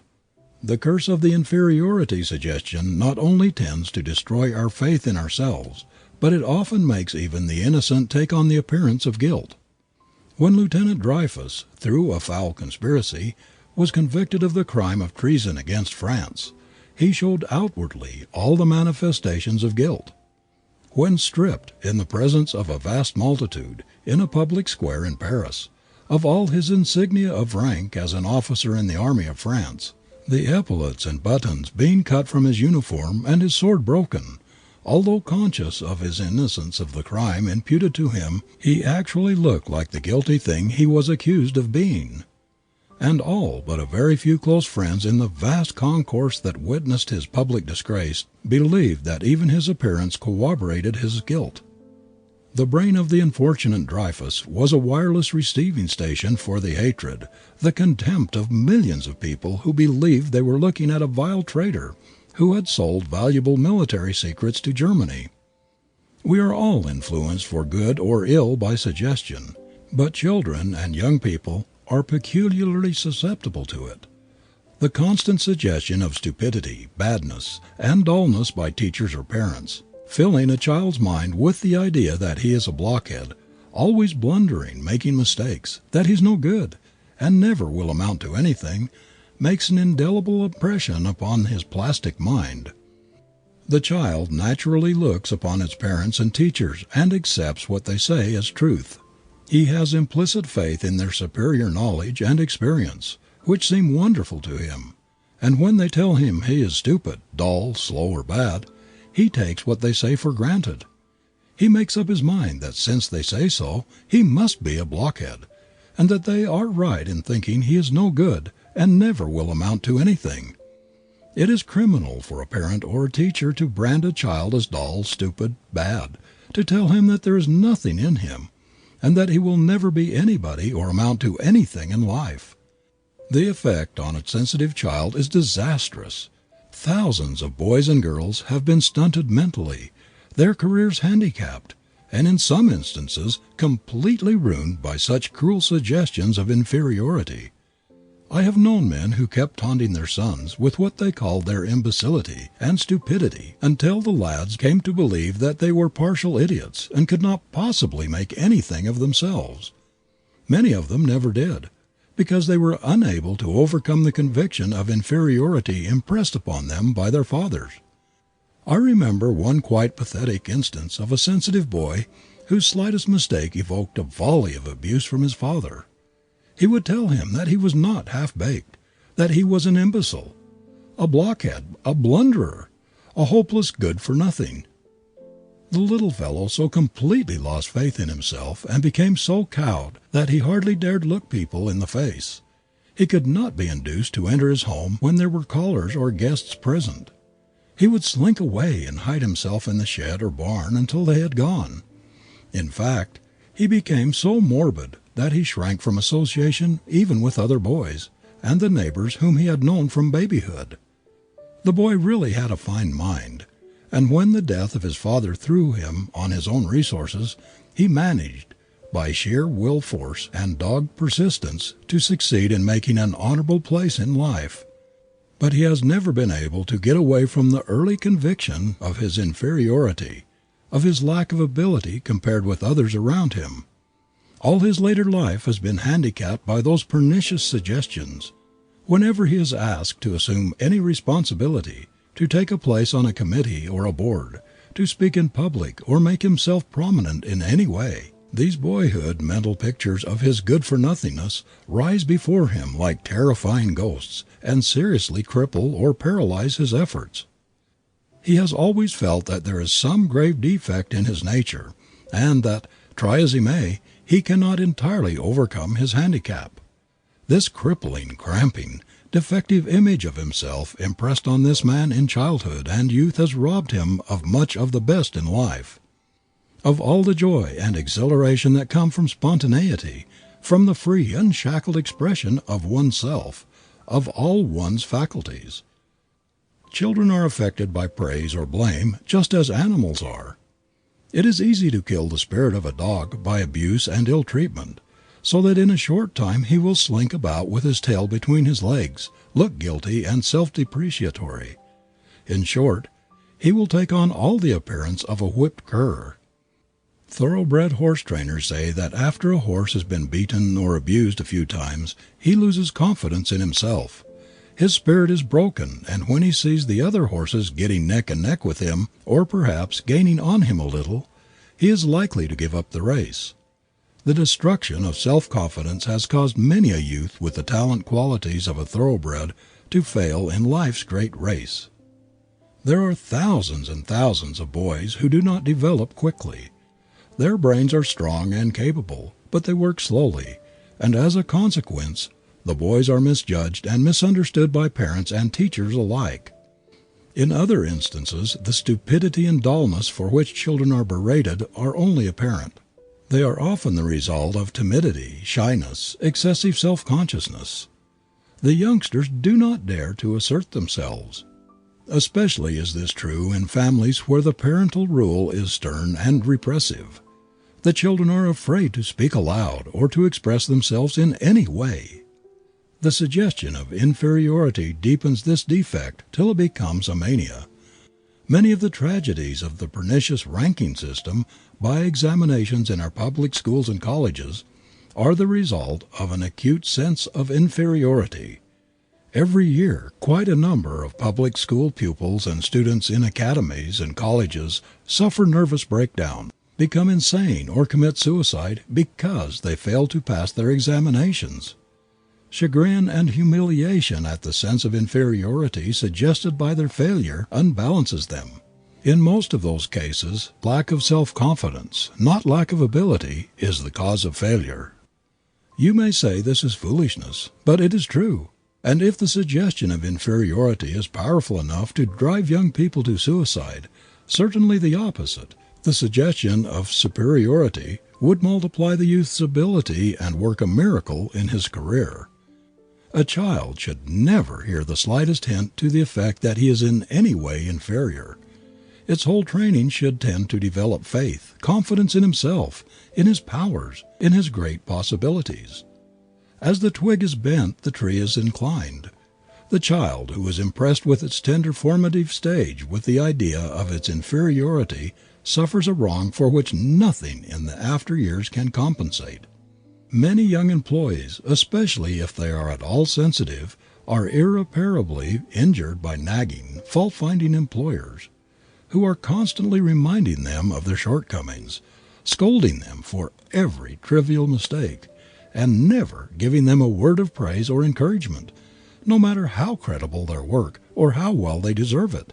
The curse of the inferiority suggestion not only tends to destroy our faith in ourselves, but it often makes even the innocent take on the appearance of guilt. When Lieutenant Dreyfus, through a foul conspiracy, was convicted of the crime of treason against France, he showed outwardly all the manifestations of guilt. When stripped, in the presence of a vast multitude, in a public square in Paris, of all his insignia of rank as an officer in the army of France, the epaulets and buttons being cut from his uniform and his sword broken, although conscious of his innocence of the crime imputed to him, he actually looked like the guilty thing he was accused of being. And all but a very few close friends in the vast concourse that witnessed his public disgrace believed that even his appearance corroborated his guilt. The brain of the unfortunate Dreyfus was a wireless receiving station for the hatred, the contempt of millions of people who believed they were looking at a vile traitor who had sold valuable military secrets to Germany. We are all influenced for good or ill by suggestion, but children and young people are peculiarly susceptible to it. The constant suggestion of stupidity, badness, and dullness by teachers or parents, filling a child's mind with the idea that he is a blockhead, always blundering, making mistakes, that he's no good, and never will amount to anything, makes an indelible impression upon his plastic mind. The child naturally looks upon its parents and teachers and accepts what they say as truth. He has implicit faith in their superior knowledge and experience, which seem wonderful to him, and when they tell him he is stupid, dull, slow, or bad, he takes what they say for granted. He makes up his mind that since they say so, he must be a blockhead, and that they are right in thinking he is no good and never will amount to anything. It is criminal for a parent or a teacher to brand a child as dull, stupid, bad, to tell him that there is nothing in him, and that he will never be anybody or amount to anything in life. The effect on a sensitive child is disastrous. Thousands of boys and girls have been stunted mentally, their careers handicapped, and in some instances completely ruined by such cruel suggestions of inferiority. I have known men who kept taunting their sons with what they called their imbecility and stupidity until the lads came to believe that they were partial idiots and could not possibly make anything of themselves. Many of them never did, because they were unable to overcome the conviction of inferiority impressed upon them by their fathers. I remember one quite pathetic instance of a sensitive boy whose slightest mistake evoked a volley of abuse from his father. He would tell him that he was not half-baked, that he was an imbecile, a blockhead, a blunderer, a hopeless good-for-nothing. The little fellow so completely lost faith in himself and became so cowed that he hardly dared look people in the face. He could not be induced to enter his home when there were callers or guests present. He would slink away and hide himself in the shed or barn until they had gone. In fact, he became so morbid that he shrank from association even with other boys and the neighbors whom he had known from babyhood. The boy really had a fine mind, and when the death of his father threw him on his own resources, he managed, by sheer will force and dogged persistence, to succeed in making an honorable place in life. But he has never been able to get away from the early conviction of his inferiority, of his lack of ability compared with others around him. All his later life has been handicapped by those pernicious suggestions. Whenever he is asked to assume any responsibility, to take a place on a committee or a board, to speak in public or make himself prominent in any way, these boyhood mental pictures of his good-for-nothingness rise before him like terrifying ghosts and seriously cripple or paralyze his efforts. He has always felt that there is some grave defect in his nature, and that, try as he may, he cannot entirely overcome his handicap. This crippling, cramping, defective image of himself impressed on this man in childhood and youth has robbed him of much of the best in life, of all the joy and exhilaration that come from spontaneity, from the free, unshackled expression of oneself, of all one's faculties. Children are affected by praise or blame just as animals are. It is easy to kill the spirit of a dog by abuse and ill treatment, so that in a short time he will slink about with his tail between his legs, look guilty and self-depreciatory. In short, he will take on all the appearance of a whipped cur. Thoroughbred horse trainers say that after a horse has been beaten or abused a few times, he loses confidence in himself. His spirit is broken, and when he sees the other horses getting neck and neck with him, or perhaps gaining on him a little, he is likely to give up the race. The destruction of self-confidence has caused many a youth with the talent qualities of a thoroughbred to fail in life's great race. There are thousands and thousands of boys who do not develop quickly. Their brains are strong and capable, but they work slowly, and as a consequence, the boys are misjudged and misunderstood by parents and teachers alike. In other instances, the stupidity and dullness for which children are berated are only apparent. They are often the result of timidity, shyness, excessive self-consciousness. The youngsters do not dare to assert themselves. Especially is this true in families where the parental rule is stern and repressive. The children are afraid to speak aloud or to express themselves in any way. The suggestion of inferiority deepens this defect till it becomes a mania. Many of the tragedies of the pernicious ranking system by examinations in our public schools and colleges are the result of an acute sense of inferiority. Every year quite a number of public school pupils and students in academies and colleges suffer nervous breakdown, become insane or commit suicide because they fail to pass their examinations. Chagrin and humiliation at the sense of inferiority suggested by their failure unbalances them. In most of those cases, lack of self-confidence, not lack of ability, is the cause of failure. You may say this is foolishness, but it is true. And if the suggestion of inferiority is powerful enough to drive young people to suicide, certainly the opposite, the suggestion of superiority, would multiply the youth's ability and work a miracle in his career. A child should never hear the slightest hint to the effect that he is in any way inferior. Its whole training should tend to develop faith, confidence in himself, in his powers, in his great possibilities. As the twig is bent, the tree is inclined. The child who is impressed with its tender formative stage with the idea of its inferiority suffers a wrong for which nothing in the after years can compensate. Many young employees, especially if they are at all sensitive, are irreparably injured by nagging, fault-finding employers, who are constantly reminding them of their shortcomings, scolding them for every trivial mistake, and never giving them a word of praise or encouragement, no matter how creditable their work or how well they deserve it.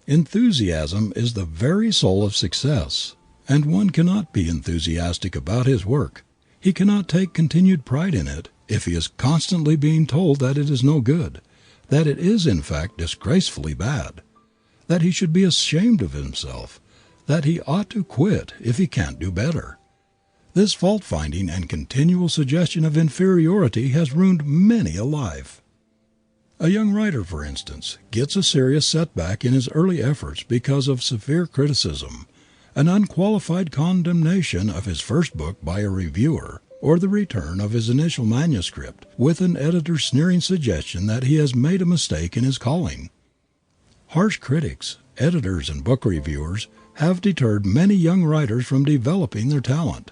Enthusiasm is the very soul of success, and one cannot be enthusiastic about his work. He cannot take continued pride in it if he is constantly being told that it is no good, that it is in fact disgracefully bad, that he should be ashamed of himself, that he ought to quit if he can't do better. This fault-finding and continual suggestion of inferiority has ruined many a life. A young writer, for instance, gets a serious setback in his early efforts because of severe criticism, an unqualified condemnation of his first book by a reviewer, or the return of his initial manuscript, with an editor's sneering suggestion that he has made a mistake in his calling. Harsh critics, editors, and book reviewers have deterred many young writers from developing their talent.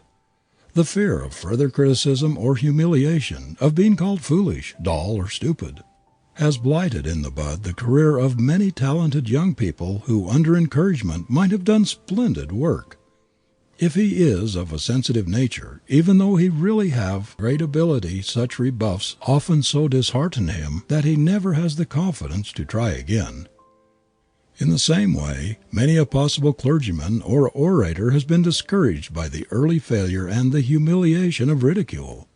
The fear of further criticism or humiliation, of being called foolish, dull, or stupid, has blighted in the bud the career of many talented young people who under encouragement might have done splendid work. If he is of a sensitive nature, even though he really have great ability, such rebuffs often so dishearten him that he never has the confidence to try again. In the same way, many a possible clergyman or orator has been discouraged by the early failure and the humiliation of ridicule.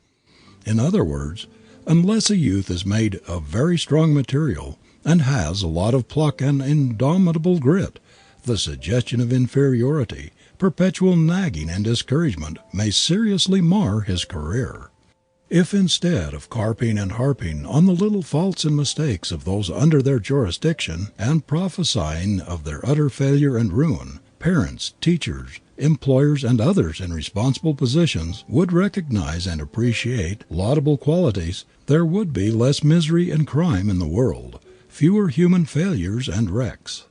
In other words, unless a youth is made of very strong material and has a lot of pluck and indomitable grit, the suggestion of inferiority, perpetual nagging and discouragement may seriously mar his career. If instead of carping and harping on the little faults and mistakes of those under their jurisdiction and prophesying of their utter failure and ruin, parents, teachers, employers, and others in responsible positions would recognize and appreciate laudable qualities, there would be less misery and crime in the world, fewer human failures and wrecks.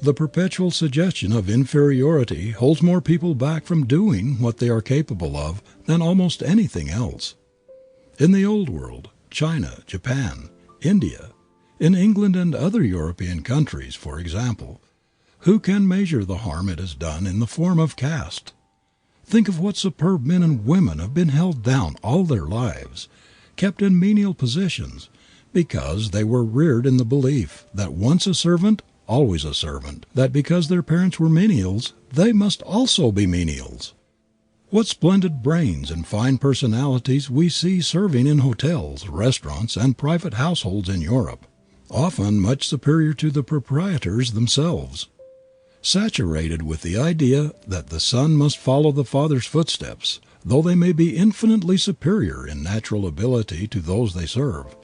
The perpetual suggestion of inferiority holds more people back from doing what they are capable of than almost anything else. In the Old World, China, Japan, India, in England and other European countries, for example, who can measure the harm it has done in the form of caste? Think of what superb men and women have been held down all their lives, kept in menial positions, because they were reared in the belief that once a servant, always a servant, that because their parents were menials, they must also be menials. What splendid brains and fine personalities we see serving in hotels, restaurants, and private households in Europe, often much superior to the proprietors themselves. Saturated with the idea that the son must follow the father's footsteps, though they may be infinitely superior in natural ability to those they serve,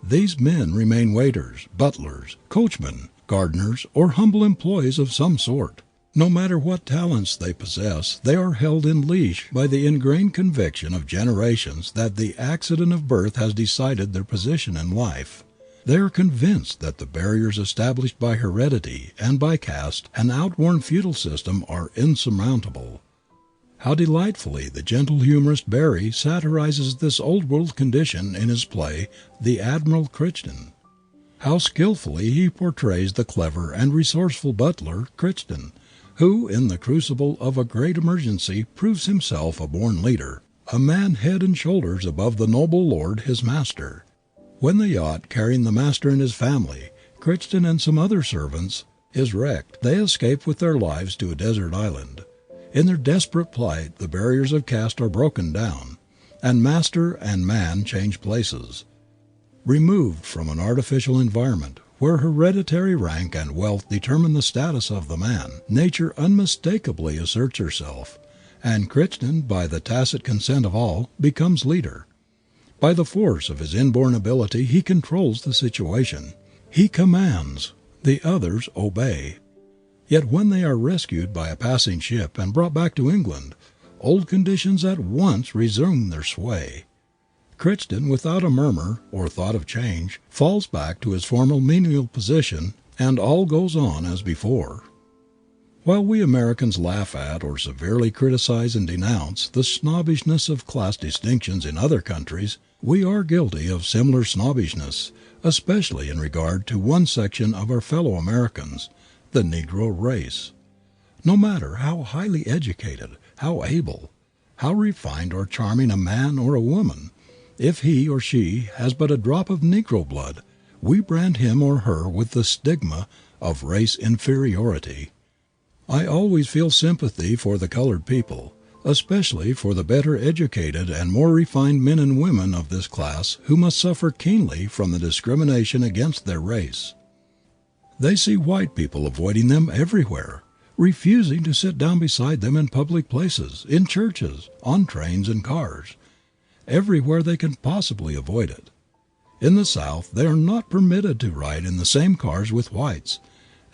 these men remain waiters, butlers, coachmen, gardeners, or humble employees of some sort. No matter what talents they possess, they are held in leash by the ingrained conviction of generations that the accident of birth has decided their position in life. They are convinced that the barriers established by heredity and by caste and outworn feudal system are insurmountable. How delightfully the gentle humorist Barrie satirizes this old world condition in his play The Admiral Crichton. How skillfully he portrays the clever and resourceful butler, Crichton, who in the crucible of a great emergency proves himself a born leader, a man head and shoulders above the noble lord his master. When the yacht carrying the master and his family, Crichton and some other servants, is wrecked, they escape with their lives to a desert island. In their desperate plight the barriers of caste are broken down, and master and man change places. Removed from an artificial environment, where hereditary rank and wealth determine the status of the man, nature unmistakably asserts herself, and Crichton, by the tacit consent of all, becomes leader. By the force of his inborn ability he controls the situation. He commands, the others obey. Yet when they are rescued by a passing ship and brought back to England, old conditions at once resume their sway. Crichton, without a murmur or thought of change, falls back to his former menial position, and all goes on as before. While we Americans laugh at or severely criticize and denounce the snobbishness of class distinctions in other countries, we are guilty of similar snobbishness, especially in regard to one section of our fellow Americans, the Negro race. No matter how highly educated, how able, how refined or charming a man or a woman. If he or she has but a drop of Negro blood, we brand him or her with the stigma of race inferiority. I always feel sympathy for the colored people, especially for the better educated and more refined men and women of this class who must suffer keenly from the discrimination against their race. They see white people avoiding them everywhere, refusing to sit down beside them in public places, in churches, on trains and cars, everywhere they can possibly avoid it. In the South they are not permitted to ride in the same cars with whites,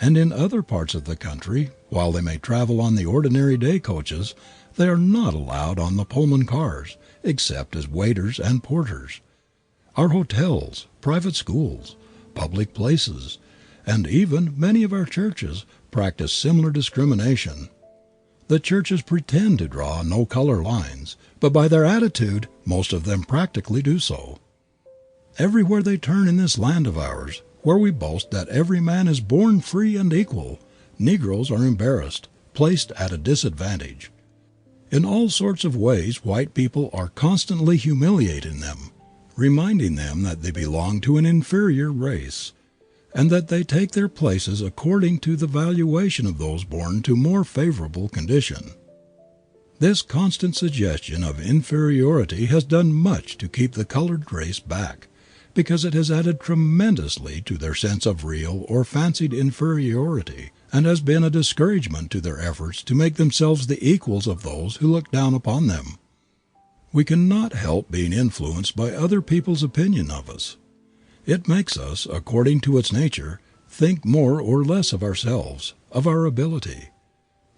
and in other parts of the country, while they may travel on the ordinary day coaches, they are not allowed on the Pullman cars, except as waiters and porters. Our hotels, private schools, public places, and even many of our churches practice similar discrimination. The churches pretend to draw no color lines, but by their attitude most of them practically do so. Everywhere they turn in this land of ours, where we boast that every man is born free and equal, Negroes are embarrassed, placed at a disadvantage. In all sorts of ways white people are constantly humiliating them, reminding them that they belong to an inferior race, and that they take their places according to the valuation of those born to more favorable condition. This constant suggestion of inferiority has done much to keep the colored race back, because it has added tremendously to their sense of real or fancied inferiority, and has been a discouragement to their efforts to make themselves the equals of those who look down upon them. We cannot help being influenced by other people's opinion of us. It makes us, according to its nature, think more or less of ourselves, of our ability.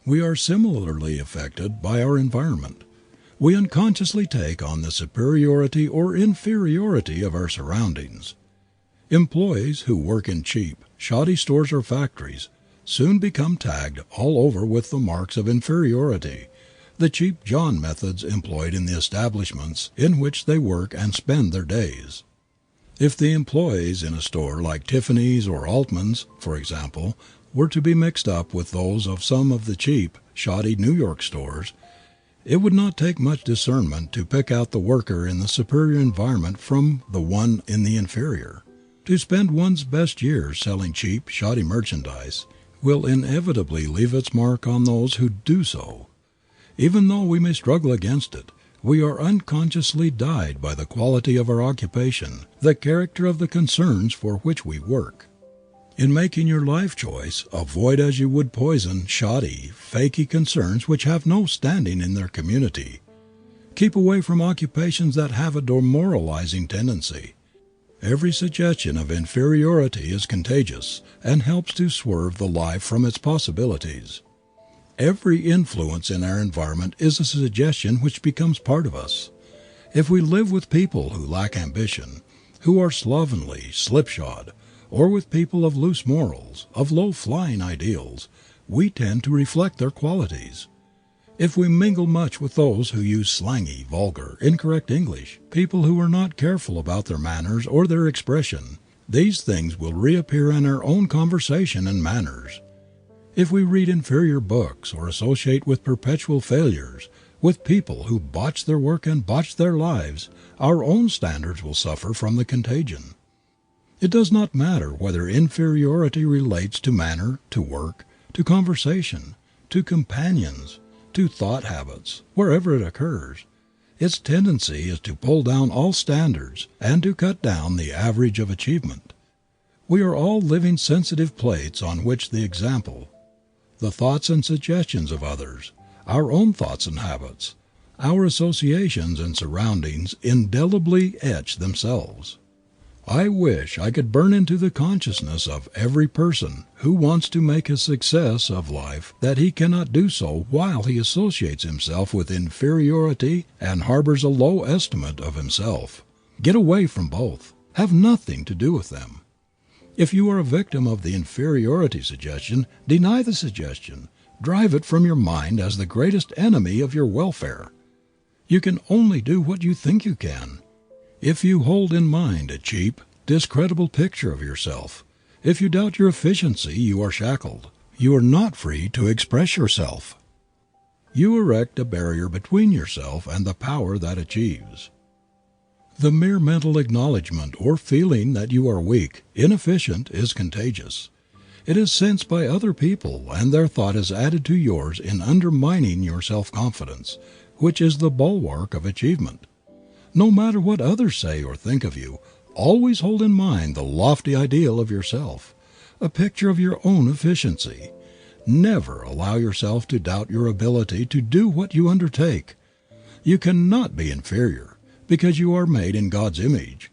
We are similarly affected by our environment. We unconsciously take on the superiority or inferiority of our surroundings. Employees who work in cheap, shoddy stores or factories soon become tagged all over with the marks of inferiority, the cheap John methods employed in the establishments in which they work and spend their days. If the employees in a store like Tiffany's or Altman's, for example, were to be mixed up with those of some of the cheap, shoddy New York stores, it would not take much discernment to pick out the worker in the superior environment from the one in the inferior. To spend one's best years selling cheap, shoddy merchandise will inevitably leave its mark on those who do so. Even though we may struggle against it, we are unconsciously dyed by the quality of our occupation, the character of the concerns for which we work. In making your life choice, avoid as you would poison shoddy, fakey concerns which have no standing in their community. Keep away from occupations that have a demoralizing tendency. Every suggestion of inferiority is contagious and helps to swerve the life from its possibilities. Every influence in our environment is a suggestion which becomes part of us. If we live with people who lack ambition, who are slovenly, slipshod, or with people of loose morals, of low-flying ideals, we tend to reflect their qualities. If we mingle much with those who use slangy, vulgar, incorrect English, people who are not careful about their manners or their expression, these things will reappear in our own conversation and manners. If we read inferior books or associate with perpetual failures, with people who botch their work and botch their lives, our own standards will suffer from the contagion. It does not matter whether inferiority relates to manner, to work, to conversation, to companions, to thought habits, wherever it occurs. Its tendency is to pull down all standards and to cut down the average of achievement. We are all living sensitive plates on which the example, the thoughts and suggestions of others, our own thoughts and habits, our associations and surroundings indelibly etch themselves. I wish I could burn into the consciousness of every person who wants to make a success of life that he cannot do so while he associates himself with inferiority and harbors a low estimate of himself. Get away from both. Have nothing to do with them. If you are a victim of the inferiority suggestion, deny the suggestion. Drive it from your mind as the greatest enemy of your welfare. You can only do what you think you can. If you hold in mind a cheap, discreditable picture of yourself, if you doubt your efficiency, you are shackled. You are not free to express yourself. You erect a barrier between yourself and the power that achieves. The mere mental acknowledgement or feeling that you are weak, inefficient, is contagious. It is sensed by other people, and their thought is added to yours in undermining your self-confidence, which is the bulwark of achievement. No matter what others say or think of you, always hold in mind the lofty ideal of yourself, a picture of your own efficiency. Never allow yourself to doubt your ability to do what you undertake. You cannot be inferior, because you are made in God's image.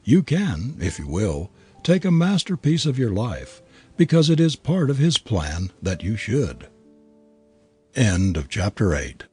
You can, if you will, take a masterpiece of your life, because it is part of His plan that you should. End of chapter 8.